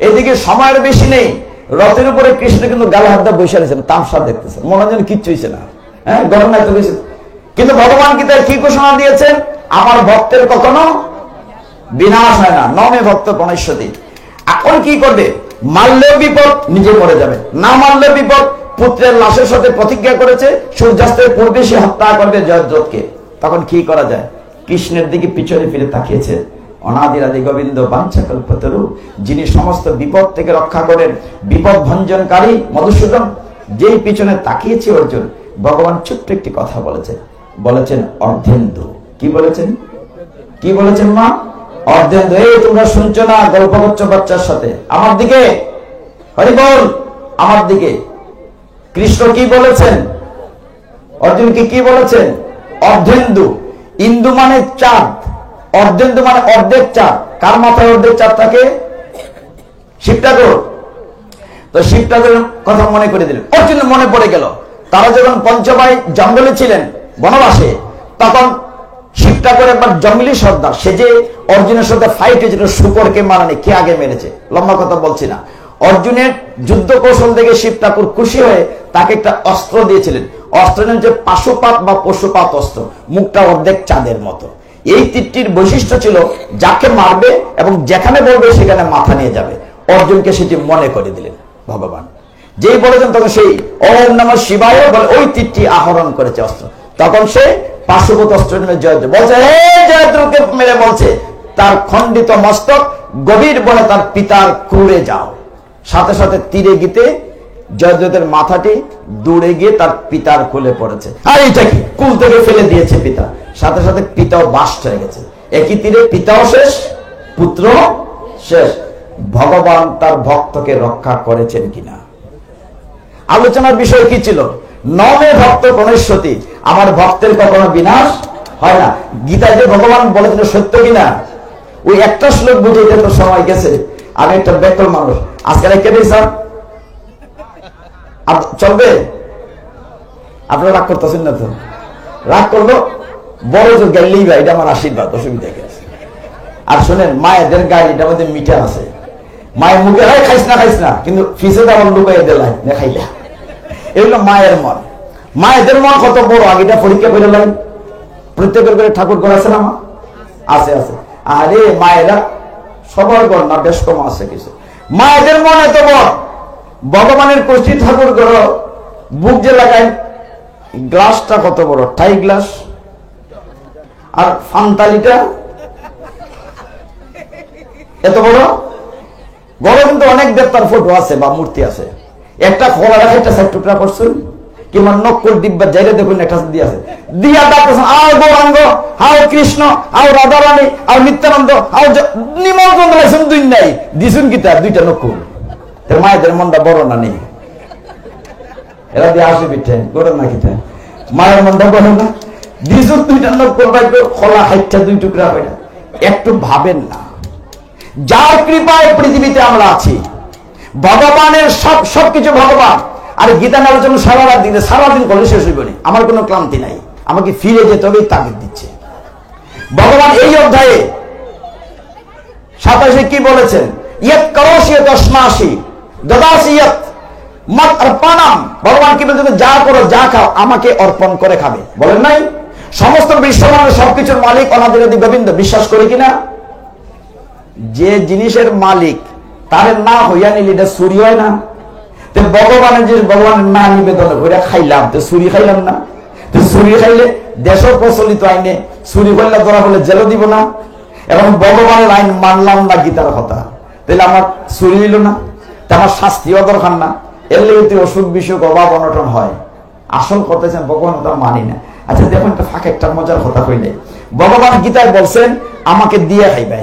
এদিকে সময়ের বেশি নেই। রথের উপরে কৃষ্ণ কিন্তু গালে হাত দিয়ে বসে রয়েছেন, তামসা দেখতেছেন, মনে যেন কিচ্ছু হয়েছে না, হ্যাঁ ঘটনা তো বেশি। কিন্তু ভগবান কি তার কি ঘোষণা দিয়েছেন, আমার ভক্তের কখনো বিনাশ হয় না, নমে ভক্ত প্রণশ্যতি। এখন কি করবে, মারলেও বিপদ, নিজে মরে যাবে, না মারলেও বিপদ। পুত্রের লাশের সাথে প্রতিজ্ঞা করেছে, সূর্যাস্তের পূর্বে সে হত্যা করবে জয়দ্রথকে। তখন কি করা যায়, কৃষ্ণের দিকে পিছনে ফিরে তাকিয়েছে, অনাদিরাদি গোবিন্দ বাঞ্ছাকল্পতরু, যিনি সমস্ত বিপদ থেকে রক্ষা করেন, বিপদ ভঞ্জনকারী মধুসূদন, যেই পিছনে তাকিয়েছে অর্জুন, ভগবান ছোট্ট একটি কথা বলেছে, বলেছেন অর্ধেন্দু। কি বলেছেন, কি বলেছেন মা, অর্ধেন্দু। এই তোমরা শুনছো না, গল্প করছো বাচ্চার সাথে, আমার দিকে হরি বল, আমার দিকে। কৃষ্ণ কি বলেছেন, অর্জুনকে কি বলেছেন, অর্ধেন্দু। ইন্দু মানে চাঁদ, অর্ধেন্দু মানে অর্ধেক চাঁদ। কার মাথায় অর্ধেক চাঁদ থাকে, শিব ঠাকুর। তো শিব ঠাকুরের কথা মনে করে দিলেন, অর্জুনের মনে পড়ে গেল, তারা যখন পঞ্চভাই জঙ্গলে ছিলেন বনবাসে, তখন শিব ঠাকুর একবার জঙ্গলি সর্দার, সে যে অর্জুনের সাথে ফাইট হয়েছিল, শুকরকে মারানি, কে আগে মেরেছে, লম্বা কথা বলছি না। অর্জুনের যুদ্ধ কৌশল দেখে শিব ঠাকুর খুশি হয়ে তাকে একটা অস্ত্র দিয়েছিলেন। অস্ত্রের হচ্ছে পাশুপাত বা পশুপাত অস্ত্র, মুখটা অর্ধেক চাঁদের মতো। এই তীরটির বৈশিষ্ট্য ছিল, যাকে মারবে এবং যেখানে বলবে সেখানে মাথা নিয়ে যাবে। অর্জুনকে সেটি মনে করে দিলেন ভগবান। যেই বলেছেন তখন সেই ওম নমঃ শিবায় বলে ওই তীরটি আহরণ করেছে অস্ত্র। তখন সে পাশুপত অস্ত্র নিয়ে জয়দ্রথ বলছে, হে জয়দ্রথকে মেরে বলছে, তার খণ্ডিত মস্তক গভীর বনে তার পিতার ক্রুরে যাও। সাথে সাথে তীরে গিতে জয়দ্রথের মাথাটি দূরে গিয়ে তার পিতার কোলে পড়েছে। আর এইটা কি, কুল থেকে ফেলে দিয়েছে পিতা, সাথে সাথে পিতাও বাস্ট হয়ে গেছে। একই তীরে পিতাও শেষ, পুত্র শেষ। ভগবান তার ভক্তকে রক্ষা করেছেন কিনা? আলোচনার বিষয় কি ছিল? নমে ভক্ত গণেশ্বতী, আমার ভক্তের কখনো বিনাশ হয় না। গীতায় যে ভগবান বলেছেন সত্য কিনা? ওই একটা শ্লোক বুঝাইতে তো সময় গেছে। আমি একটা বেকল মানুষ, আজকাল কেটে স্যার চলবে? আপনারা রাগ করতেছেন না তো? রাগ করলো বড় তো গেলেই বা, এটা আমার আশীর্বাদ, অসুবিধা গেছে। আর শোনেন, মায়েদের গাড়িটার মধ্যে মিঠা আছে, মায়ের মুখে হয় খাইস না, কিন্তু ফিসে তো আমার লুকাই দিলাই না খাইলা। এগুলো মায়ের মন। মায়েদের মন কত বড়, আগেটা পরীক্ষা করে লাই। প্রত্যেকের করে ঠাকুর ঘর আছে না? মা আছে। আরে মায়েরা সবার ঘর না, বেশ কম আছে কিছু। মায়েদের মন এত বড়, ভগবানের কষ্টি ঠাকুর ঘর বুক যে লাগায়, গ্লাসটা কত বড়, টাই গ্লাস, আর ফান্তালিটা এত বড় বড়। কিন্তু অনেক দেবতার ফটো আছে বা মূর্তি আছে। একটা ফলা রাখে, একটা সাইড টুকরা করছেন, কিংবা নকল দিব্যা যাইলে দেখুন একটা দিয়ে আছে, দিয়া ডাকতেছেন আও গৌরাঙ্গ, আও কৃষ্ণ, আও রাধারানী, আও নিত্যানন্দ, আও নিমন্ত্রণ দিয়েছেন, দুই নাই দিছুন কিতা দুইটা নকল। মায়েদের মনটা বড় না? নেই এরা দিয়ে আসে পিঠে করে না কিতা, মায়ের মনটা বড় না? দিছুন দুইটা নকল, খোলা হাইটটা দুই টুকরা হয়ে। একটু ভাবেন না, যার কৃপায় পৃথিবীতে আমরা আছি, ভগবানের সবকিছু ভগবান। আর গীতা আলোচনা সারাদিন করলে শেষ হইব না, আমার কোনো ক্লান্তি নাই, আমাকে ফিরে যেতে হবে তাগিদ দিচ্ছে ভগবান। এই অধ্যায়ে 27 কি বলেছেন? ইয়ৎ করোষি তস্মাসি দদাসি ইয়ৎ মত অর্পণম। ভগবান কি বলছেন? যা করো, যা খাও, আমাকে অর্পণ করে খাবে। বলেন নাই? সমস্ত বিশ্বমানের সবকিছুর মালিক অনাদিরাদি গোবিন্দ। বিশ্বাস করি কিনা? যে জিনিসের মালিক তার না হইয়া নিলে এটা চুরি হয় না? তো ভগবানের যে ভগবানের না নিবেদন করে খাইলাম, তো চুরি খাইলাম না? তো চুরি খাইলে দেশ প্রচলিত আইনে চুরি করলে ধরা হলে জেলও দিব না। এবং ভগবানের আইন মানলাম না, গীতার কথা, তাহলে আমার চুরি হইল না? তা আমার শাস্তিও দরকার না? এর লেগে অসুখ বিসুখ অভাব অনটন হয়। আসল করতেছেন ভগবান, ওটা মানি না। আচ্ছা দেখুন, একটা ফাঁকে একটা মজার কথা কইলে, ভগবান গীতায় বলছেন আমাকে দিয়ে খাইবে।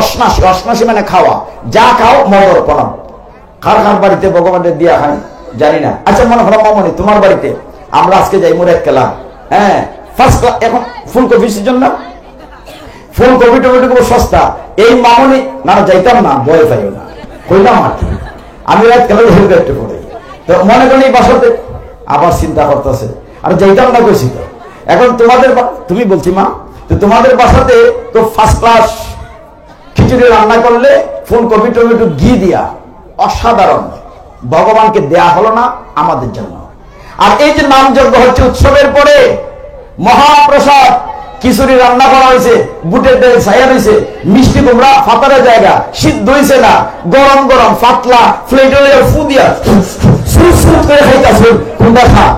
অশ্নাসী মানে খাওয়া, যা খাও মদ অর্পণ। কার কার বাড়িতে ভগবানের দিয়া খাই জানি না। আচ্ছা মনে হলো মামনি তোমার বাড়িতে আমরা আজকে যাই মুরাদ কেলা, হ্যাঁ ফার্স্ট ক্লাস, এখন ফুলকপি সিজন না, ফুলকপি টমেটো খুব সস্তা। এই মামনি না যাইতাম না, ভয় পাইও না, কইলাম আর কি, আমি রাত কেলা একটু পড়ে। তো মনে করেন এই বাসাতে আবার চিন্তা করতেছে, আর যাইতাম না কইছি তো। এখন তোমাদের তুমি বলছি মা, তো তোমাদের বাসাতে তো ফার্স্ট ক্লাস খিচুড়ি রান্না করলে ফুলকপি টমেটো ঘি দিয়া, অসাধারণ। ভগবানকে দেয়া হলো না আমাদের জন্য। আর এই যে নামযজ্ঞ হচ্ছে উৎসবের পরে, মহাপ্রসাদ খিচুড়ি রান্না করা হয়েছে, বুটের ডাল ছায়া হয়েছে, মিষ্টি কুমড়া ফাতারের জায়গা, সিদ্ধ হয়েছে না, গরম গরম পাতলা ফ্লেটের ফু দিয়া করে খাইতেছে। কোনটা স্বাদ?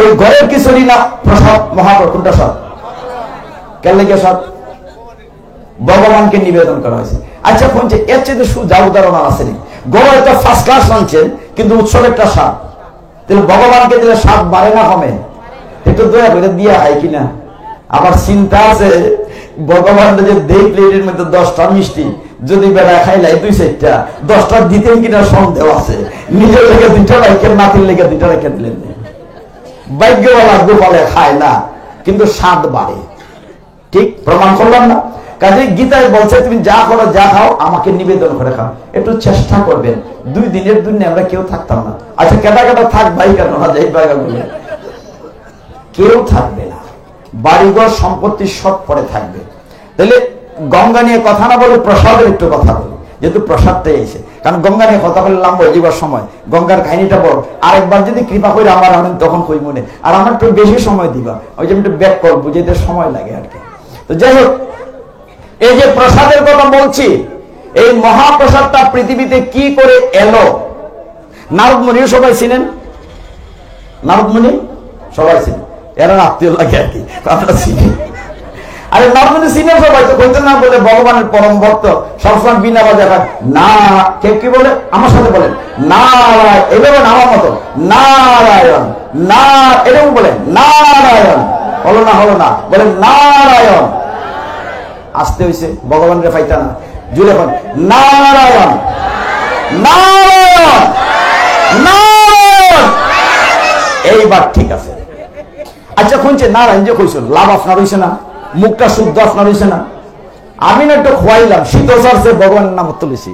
ওই ঘরের খিচুড়ি না প্রসাদ? মহাপ্রসাদ কোনটা স্বাদ? কেন লেগে স্বাদ? ভগবানকে নিবেদন করা হয়েছে। আচ্ছা পঞ্চে এর চেয়ে যা উদাহরণ আসেনি, গরু একটা ফার্স্ট ক্লাস আনছেন, কিন্তু উৎসবের একটা স্বাদ, তাহলে ভগবানকে দিলে স্বাদ বাড়ে না কমে? একটু দয়া করে দিয়া হয় কিনা? আমার চিন্তা আছে, ভগবান যে দেই প্লেটের মধ্যে 10টা মিষ্টি, যদি বেড়া খাইলাই 2-4টা, 10টা দিতেন কিনা সন্দেহ আছে। নিজের লেগে 2টা রাখেন, নাতির লেগে 2টা রেখে দিলেন। ভাগ্যওয়ালা গোপালে খায় না, কিন্তু স্বাদ বাড়ে। ঠিক প্রমাণ করলাম না? কাজে গীতায় বলছে তুমি যা করো, যা খাও, আমাকে নিবেদন করে খাও। একটু চেষ্টা করবেন, 2 দিনের দুনিয়া আমরা কেউ থাকতাম না। আচ্ছা কেটা কেটা থাক ভাই, কেন না যাই ভাই, কেউ থাকবে না। বাড়িঘর সম্পত্তি সব পরে থাকবে। তাহলে গঙ্গা নিয়ে কথা না বলে প্রসাদের একটু কথা বলি, যেহেতু প্রসাদটাই এসে। কারণ গঙ্গা নিয়ে কথা বলে লাম্ব যাবার সময় গঙ্গার কাহিনীটা বড়। আরেকবার যদি কৃপা করে আমার আনেন তখন কই মনে, আর আমার একটু বেশি সময় দিবা, ওই যে আমি একটু ব্যাক করবো, বুঝাইতে সময় লাগে আর কি। তো যাই হোক, এই যে প্রসাদের কথা বলছি, এই মহাপ্রসাদটা পৃথিবীতে কি করে এলো? নারদ মুনিও সবাই ছিলেন, নারদ মুনি সবাই ছিলেন, এরা আত্মীয় লাগে আর কি, আমরা চিনি। আরে নারদ মুনি ছিলেন সবাই, তো কইতেন না বলে ভগবানের পরম ভক্ত, সবসময় বিনা বাজে না, কে কি বলে আমার সাথে বলেন নারায়ণ, এভাবে আমার মতো নারায়ণ না, এরকম বলে নারায়ণ, হলো না বলেন নারায়ণ। আস্তে আসতে হয়েছে, ভগবানের পাইতা না। জুড়ে এখন নারায়ণ নারায়ণ নারায়ণ। এইবার ঠিক আছে। আচ্ছা শুনছে নারায়ণ যে কইছিল, লাভ আপনার হয়েছে না? মুখটা শুদ্ধ আপনার হয়েছে না? আমি না একটু খোয়াইলাম, শীতসারছে ভগবানের নাম তুলেছি।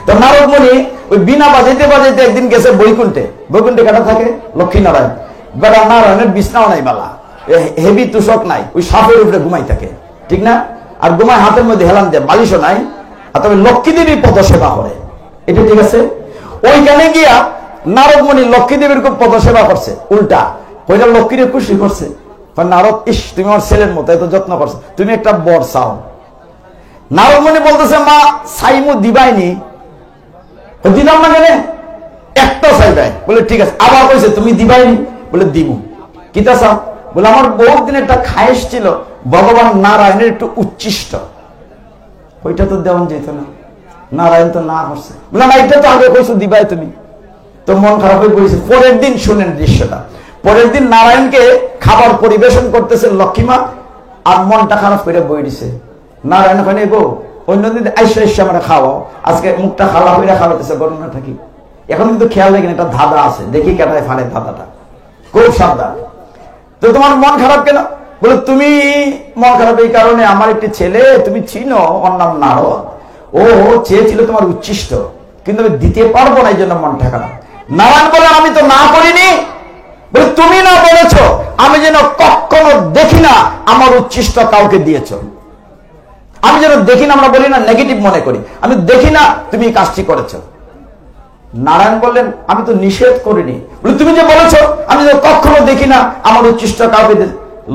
তো নারদ মুনি ওই বিনা বাজাইতে বাজাইতে একদিন গেছে বৈকুণ্ঠে। বৈকুণ্ঠে কাটা থাকে লক্ষ্মী নারায়ণ। বেটা নারায়ণের বিছনাও নাই বালা, হেভি তুষক নাই, ওই সাপের উপরে ঘুমাই থাকে, ঠিক না? আর ঘুমায় হাতের মধ্যে হেলান দেয়, বালিশও নাই। আর তবে লক্ষ্মী দেবীর পদসেবা করে, এটা ঠিক আছে। ওইখানে গিয়া নারদ মুনি লক্ষ্মী দেবীর খুব পদসেবা করছে, উল্টা ওইটা লক্ষ্মীরে খুশি করছে। নারদ, ইস তুমি আমার ছেলের মতো এত যত্ন করছো, তুমি একটা বর চাও। নারদ মুনি বলতেছে, মা সাইমু দিবাইনি, দিলাম না কেন, একটা চাইবাই। বলে ঠিক আছে। আবার কইছে তুমি দিবাইনি, বলে দিব। কিতা চাও? বলে আমার বহুত দিন একটা খায়েশ ছিল ভগবান নারায়ণের একটু উচ্ছিষ্ট, ওইটা তো দেওয়ান যেত না। নারায়ণ তো না করছে, বলে না এটা তো আগে কইছো দিবাই তুমি। তো মন খারাপ হয়ে পড়েছে। পরের দিন শুনেন দৃশ্যটা, পরের দিন নারায়ণকে খাবার পরিবেশন করতেছে লক্ষ্মীমা, আর মনটা খারাপ করে বই দিছে। নারায়ণ ওখানে গো অন্যদিন আইসা এসে আমরা খাওয়াও, আজকে মুখটা খালা হইরা খাওয়াতেছে, ঘটনাটা কি? এখন কিন্তু খেয়াল রাখেন, একটা ধাঁধা আছে, দেখি কেটায় ফাড়ে ধাঁধাটা, খুব সাবধান। তো তোমার মন খারাপ কেন? বলে তুমি মন খারাপ এই কারণে, আমার একটি ছেলে তুমি চিনো, ওর নাম নারদ, ও চেয়েছিল তোমার উচ্ছিষ্ট, কিন্তু আমি দিতে পারবো না, এই জন্য মনটা খারাপ। নারায়ণ বলে আমি তো না করিনি। বলে তুমি না বলেছ, আমি যেন কখনো দেখি না আমার উচ্ছিষ্ট কাউকে দিয়েছ, আমি যেন দেখি না, আমরা বলি না নেগেটিভ মনে করি, আমি দেখি না তুমি এই কাজটি করেছ। নারায়ণ বললেন আমি তো নিষেধ করিনি। বলে তুমি যে বলেছ, আমি যেন কখনো দেখি না আমার উচ্ছিষ্ট কাউকে।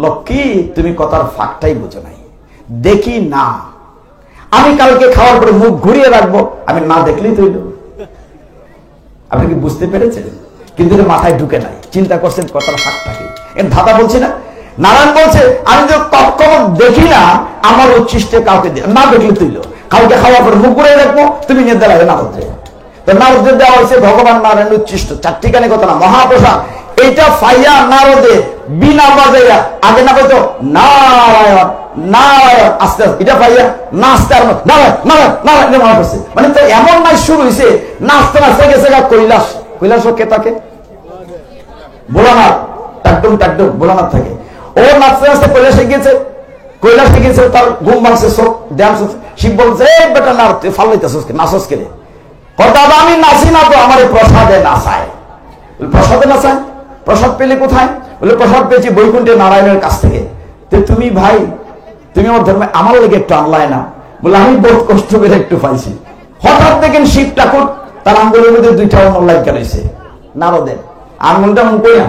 লক্ষ্মী তুমি কথার ফাঁকটাই বুঝো নাই, দেখি না, আমি কালকে খাওয়ার পরে মুখ ঘুরিয়ে রাখবো, আমি না দেখলেই তৈরি। আপনি কি বুঝতে পেরেছেন? কিন্তু মাথায় ঢুকে নাই, চিন্তা করছেন কথার ফাঁকটাকে। এর ধাঁধা বলছি না। নারায়ণ বলছে আমি তো কখনো দেখি না আমার উচ্ছিষ্টে কাউকে না দেখলে তুইল, কাউকে খাওয়ার পরে মুখ ঘুরিয়ে রাখবো, তুমি নিয়ে দেওয়া নারদে। তো নারদে দেওয়া হয়েছে ভগবান নারায়ণ উচ্ছিষ্ট, চারটিখানে কথা না, মহাপ্রসাদ। এইটা ফাইয়া নারদে বিনা বাজাইয়া আগে না কইতো নারায়ণ নারায়ণ, আস্তে আস্তে এটা পাইয়া নাচতে আর নারায়ণ নারায়ণ নারায়ণ মনে করছে। মানে তো এমন নাই শুরু হয়েছে, নাচতে নাচতে গেছে কৈলাস। কৈলাস কে থাকে? ভোলানাথ, টাকডুম টাকডুম ভোলানাথ থাকে। ও নাচতে নাচতে কৈলাসে গিয়েছে, কৈলাসে গিয়েছে, তার ঘুম ভাঙছে, চোখ ড্যান্স। শিব বলছে এই বেটা নারদ তুই ফাল্লাইতেছস কে, নাচস কে রে? দাদা আমি নাচি না তো, আমার প্রসাদে নাচায়। প্রসাদে নাচায়? প্রসাদ পেলে কোথায়? বলে প্রসাদ পেয়েছি বৈকুণ্ঠে নারায়ণের কাছ থেকে। তো তুমি ভাই, তুমি আমার ধর্মে আমার লেগে একটু আনলায় না? বলে আমি বহুত কষ্ট করে একটু পাইছি। হঠাৎ দেখেন শিব ঠাকুর, তার আঙ্গুলের মধ্যে দুইটা অন্য লাইকা রয়েছে নারদের, আঙ্গুলটা মন করিয়া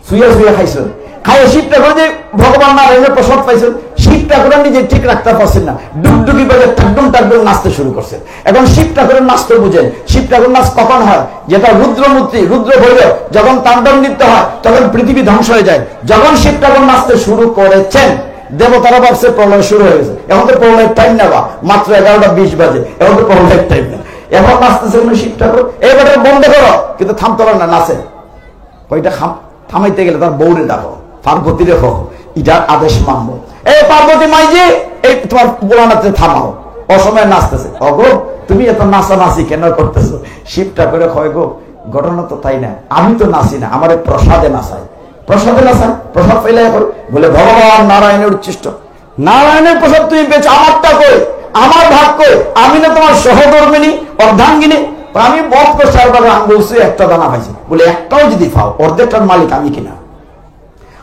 শুয়ে শুয়ে খাইছেন। খাইয়ে শিব ঠাকুর যে ভগবান নারায়ণের প্রসাদ পাইছেন, শিব ঠাকুর নিজে ঠিক রাখতে পারছেন না, ডুবডুবি বাজে টাকডুম টাকডুম নাচতে শুরু করছেন। এখন শিব ঠাকুরের নাচতে বুঝেন, শিব ঠাকুর নাচ কখন হয়? যেটা রুদ্রমূর্তি, রুদ্র ভৈরব যখন তাণ্ডব নৃত্য হয় তখন পৃথিবী ধ্বংস হয়ে যায়। যখন শিব ঠাকুর নাচতে শুরু করেছেন, দেবতারা ভাবছে প্রলয় শুরু হয়ে গেছে। এখন তো প্রলয়ের টাইম নেওয়া, মাত্র 11:20 বাজে, এখন তো প্রলয়ের টাইম না। এখন নাচতেছে শিব ঠাকুর, এইবারে বন্ধ করো, কিন্তু থামতে পারে না, নাচে। ওইটা থামাইতে গেলে তার বউরে ডাকো, পার্বতী রেখো, এটার আদেশ মানবো। এই পার্বতী মাইজি, এই তোমার বোলানাতে থামাও, অসময়ে নাচতেছে। অগো তুমি এত নাচানাচি কেন করতেছো? শিব ঠাকুরে কয় গো ঘটনা তো তাই না, আমি তো নাচি না, আমার প্রসাদে নাচাই। প্রসাদে নাচায়, প্রসাদ পাইলে এখন বলে ভগবান নারায়ণের উচ্ছিষ্ট। নারায়ণের প্রসাদ তুমি পেয়েছ, আমারটা কই, আমার ভাগ কই? আমি না তোমার সহধর্মিনী, অর্ধাঙ্গিনী? আমি বধ করছি, আঙ্গুল একটা দানা পাইছি। বলে একটাও যদি পাও, অর্ধেকটার মালিক আমি কিনা?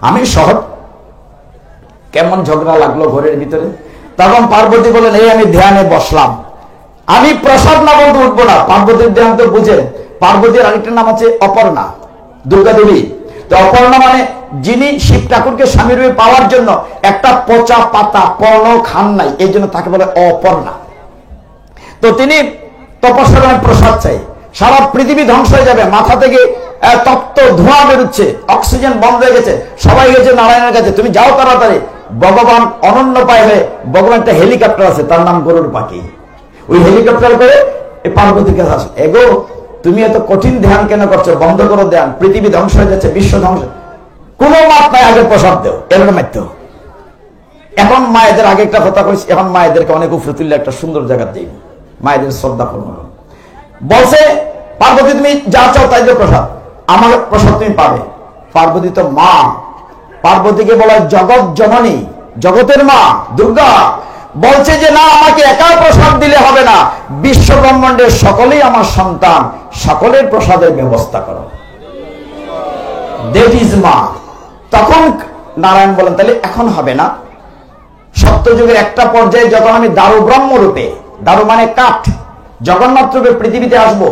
আমি সহজ। কেমন ঝগড়া লাগলো ঘরের ভিতরে। তখন পার্বতী বলেন এই আমি ধ্যানে বসলাম, আমি প্রসাদ না বলতে উঠবো না। পার্বতীর ধ্যান তো বুঝে, পার্বতীর আরেকটা নাম আছে অপর্ণা, দুর্গা দেবী। তো অপর্ণা মানে যিনি শিব ঠাকুরকে স্বামী রূপে পাওয়ার জন্য একটা পচা পাতা পর্ণ খান নাই, এই জন্য তাকে বলে অপর্ণা। তো তিনি তপস্যা করেন, প্রসাদ চাই। সারা পৃথিবী ধ্বংস হয়ে যাবে, মাথা থেকে তপ্ত ধোঁয়া বেরোচ্ছে, অক্সিজেন বন্ধ হয়ে গেছে, সবাই গেছে নারায়ণের কাছে, তুমি যাও তাড়াতাড়ি। ভগবান অনন্য পায় হয়ে, ভগবান একটা হেলিকপ্টার আছে, তার নাম গরুর পাখি, ওই হেলিকপ্টার করে এই পার্বতীর কাছে আসে। এগো তুমি এত কঠিন ধ্যান কেন করছো? বন্ধ করো ধ্যান, পৃথিবী ধ্বংস হয়ে যাচ্ছে, বিশ্ব ধ্বংস। কোন মাপ নাই, আগে প্রসাদ দেও, এর মারতে। এখন মায়েদের আগে একটা কথা কইছি, এখন মায়েদেরকে অনেক উপরে তুললে একটা সুন্দর জায়গা দিই, মায়েদের শ্রদ্ধা করবো। বলছে পার্বতী তুমি যা চাও তাই প্রসাদ, আমার প্রসাদ তুমি পাবে। পার্বতী তো মা, পার্বতীকে বলা জগৎ জননী, জগতের মা দুর্গা। বলছে যে না, আমাকে একা প্রসাদ দিলে হবে না, বিশ্ব ব্রহ্মাণ্ডের সকলেই আমার সন্তান, সকলের প্রসাদের ব্যবস্থা করো। দ্যাট ইজ মা। তখন নারায়ণ বলেন তাহলে এখন হবে না, সত্যযুগের একটা পর্যায়ে যখন আমি দারু ব্রহ্ম রূপে, দারু মানে কাঠ, জগন্নাথ রূপে পৃথিবীতে আসব,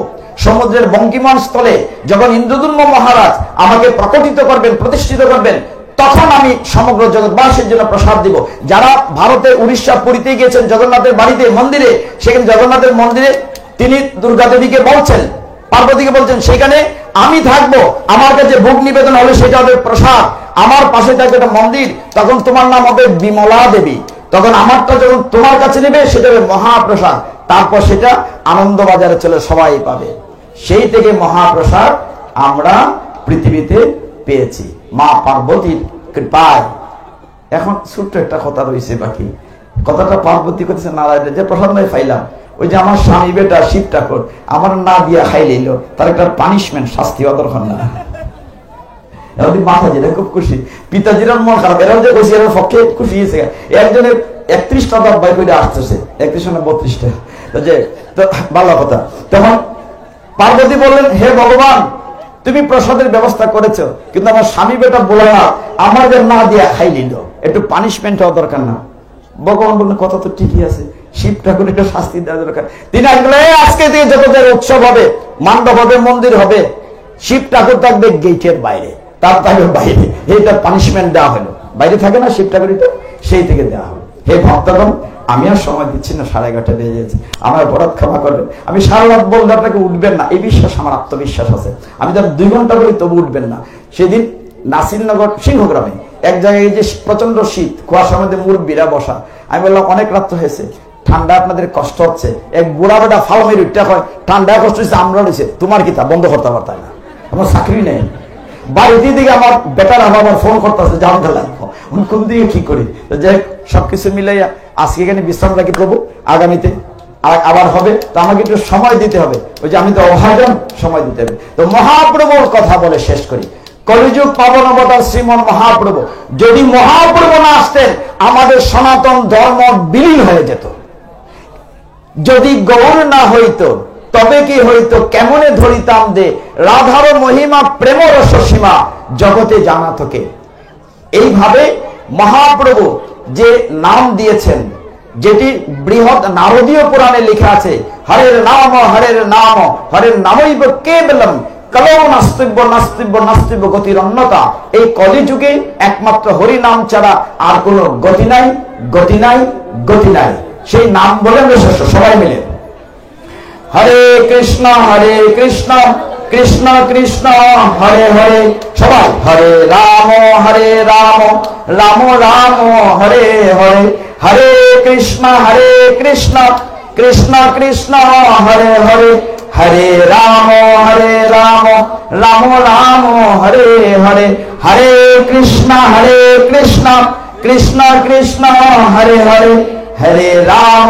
সমুদ্রের বঙ্কিমান স্থলে যখন ইন্দ্রদুম্ন মহারাজ আমাকে প্রকটিত করবেন, প্রতিষ্ঠিত করবেন, তখন আমি সমগ্র জগৎবাসীর জন্য প্রসাদ দিব। যারা ভারতে উড়িষ্যা পুরীতে গিয়েছেন জগন্নাথের বাড়িতে মন্দিরে, সেখানে জগন্নাথের মন্দিরে তিনি দুর্গা দেবীকে বলছেন, পার্বতীকে বলছেন সেখানে আমি থাকবো, আমার কাছে ভোগ নিবেদন হবে, সেটা হবে প্রসাদ। আমার পাশে থাকবে একটা মন্দির, তখন তোমার নাম হবে বিমলা দেবী, তখন আমারটা যখন তোমার কাছে নেবে সেটা হবে মহাপ্রসাদ, তারপর সেটা আনন্দবাজারে চলে সবাই পাবে। সেই থেকে মহাপ্রসাদ আমরা পৃথিবীতে পেয়েছি মা পার্বতীর কৃপায়। এখন ছোট্ট একটা কথা রয়েছে বাকি, কথাটা পার্বতী করতেছে নারায়ণ যে প্রসাদ নয় পাইলাম, ওই যে আমার স্বামী বেটা শিব ঠাকুর আমার না দিয়া খাই লইল, তার একটা পানিশমেন্ট, শাস্তি অদরকার না। মাতাজিরা খুব খুশি, পিতাজিরা মন খারাপ, এরাও যে খুশি, এর পক্ষে খুশি হয়েছে। একজনের 31টা দাঁত বাই করে আসতেছে, 31 না 32টা, যে তো ভালো কথা। তখন পার্বতী বললেন হে ভগবান, তুমি প্রসাদের ব্যবস্থা করেছো, কিন্তু আমার স্বামী বেটা বলে না আমাদের না দিয়া খাই নিল, একটু পানিশমেন্ট হওয়া দরকার না? ভগবান বললেন কথা তো ঠিকই আছে, শিব ঠাকুর একটা শাস্তি দেওয়া দরকার। তিনি আজকে থেকে যত জায়গায় উৎসব হবে, মান্ডব হবে, মন্দির হবে, শিব ঠাকুর থাকবে গেটের বাইরে, তার থাকবে বাইরে, এইটা পানিশমেন্ট দেওয়া হলো। বাইরে থাকে না শিব ঠাকুর, সেই থেকে দেওয়া হলো। হে ভক্তগণ, আমি আর সময় দিচ্ছি না, 11:30 বেজে গেছে, আমার অপরাধ ক্ষমা করবেন। আমি সারা রাত বললে আপনাকে উঠবেন না, এই বিশ্বাস আমার আত্মবিশ্বাস আছে। আমি তার 2 ঘন্টা বলি তবু উঠবেন না। সেদিন নাসিরনগর সিংহগ্রামে এক জায়গায় যে প্রচন্ড শীত, কুয়াশার মধ্যে মুরব্বীরা বসা, আমি বললাম অনেক রাত হয়েছে, ঠান্ডা আপনাদের কষ্ট হচ্ছে। এক বুড়া বেটা ফালমের উঠতে হয়, ঠান্ডা কষ্ট হচ্ছে, আমরা রয়েছে, তোমার কি তা বন্ধ করতে পারতাম না, আমার চাকরি নেই। বাড়িতে দিকে আমার বেটার আমার ফোন করতেছে জান গেলাম কোন দিকে কি করি। যাই সবকিছু মিলাইয়া আজকে এখানে বিশ্রাম রাখি প্রভু, আগামীতে আবার হবে, তো আমাকে একটু সময় দিতে হবে, ওই যে আমি তো অভাজন, সময় দিতে হবে। তো মহাপ্রভুর কথা বলে শেষ করি। কলিযুগ পাবন অবতার শ্রীমন মহাপ্রভু, যদি মহাপ্রভু না আসতেন আমাদের সনাতন ধর্ম বিলীন হয়ে যেত। যদি গৌর না হইতো তবে কি হইতো, কেমনে ধরিতাম দে রাধার মহিমা প্রেম রস সীমা জগতে জানা তোকে। এইভাবে মহাপ্রভু যে নাম দিয়েছেন, যেটি বৃহৎ নারদীয় পুরাণে লেখা আছে, হরের নাম হরের নাম হরের নামৈব কেবলম কলৌ নাস্তিব্য নাস্তিব্য নাস্তিব্য গতির অন্যতা। এই কলিযুগে একমাত্র হরি নাম ছাড়া আর কোন গতি নাই, গতি নাই, গতি নাই। সেই নাম বলে আমরা সবাই মিলে হরে কৃষ্ণ কৃষ্ণ কৃষ্ণ হরে হরে, সবাই হরে রাম রাম রাম হরে হরে, হরে কৃষ্ণ কৃষ্ণ কৃষ্ণ হরে হরে, হরে রাম রাম রাম হরে হরে, হরে কৃষ্ণ কৃষ্ণ কৃষ্ণ হরে হরে, হরে রাম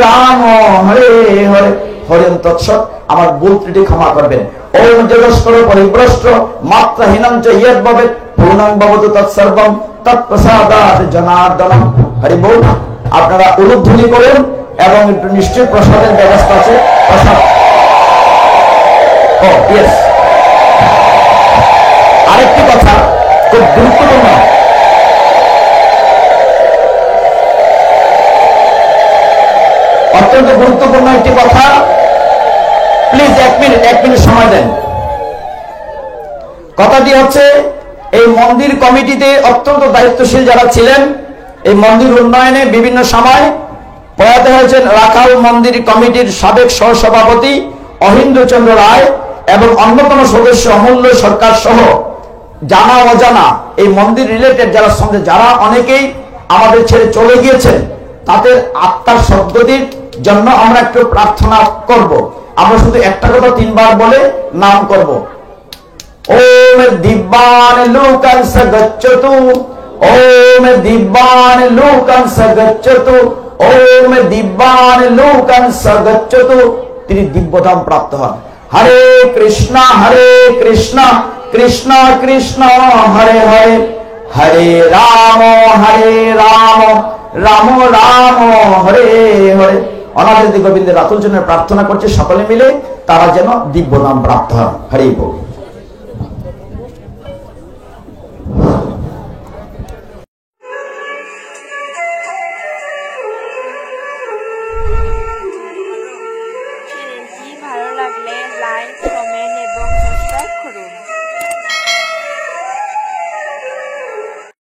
রাম হরে হরে। হরিম তৎসৎ। আমার ভুল ত্রুটি ক্ষমা করবেন। ওম জগৎস্কর পরিভ্রষ্ট মাত্রাহীনং চ ইয়ৎ ভবেৎ পূর্ণং ভবতু তৎসর্বং তৎপ্রসাদাৎ জনার্দনং। হরি বল। আপনারা উলুধ্বনি করেন এবং একটু নিশ্চয় প্রসাদের ব্যবস্থা আছে। প্রসাদ ইয়েস। আরেকটি কথা খুব গুরুত্বপূর্ণ, অত্যন্ত গুরুত্বপূর্ণ একটি কথা, প্লিজ এক মিনিট সময় দেন। কথাটি হচ্ছে, এই মন্দির কমিটিতে অত্যন্ত দায়িত্বশীল যারা ছিলেন, এই মন্দির উন্নয়নে বিভিন্ন সময় প্রয়াত হয়েছেন রাখাল মন্দির কমিটির সাবেক সহসভাপতি অহিন্দ্রচন্দ্র রায় এবং অন্যতম সদস্য অমূল্য সরকার সহ জানা অজানা এই মন্দির রিলেটেড যারা সঙ্গে যারা অনেকেই আমাদের ছেড়ে চলে গিয়েছেন, তাদের আত্মার সদ্গতির জন্য আমরা একটু প্রার্থনা করব। আমরা শুধু একটা কথা 3 বার বলে নাম করব। ওম দিব্যান লোকাংস গচ্ছতু ওম দিব্যান লোকান সগচ্ছতু, ওম দিব্যান লোকান সগচ্ছতু, তিনি দিব্যধাম প্রাপ্ত হন। হরে কৃষ্ণ কৃষ্ণ কৃষ্ণ হরে হরে, হরে রাম রাম রাম হরে হরে। অনাদি গোবিন্দের আতুল জন্য প্রার্থনা করছে সকলে মিলে, তারা যেন দিব্যধাম প্রাপ্ত হন। হরে বল। চ্যানেলটি ভালো লাগলে লাইক, কমেন্ট এবং সাবস্ক্রাইব করুন।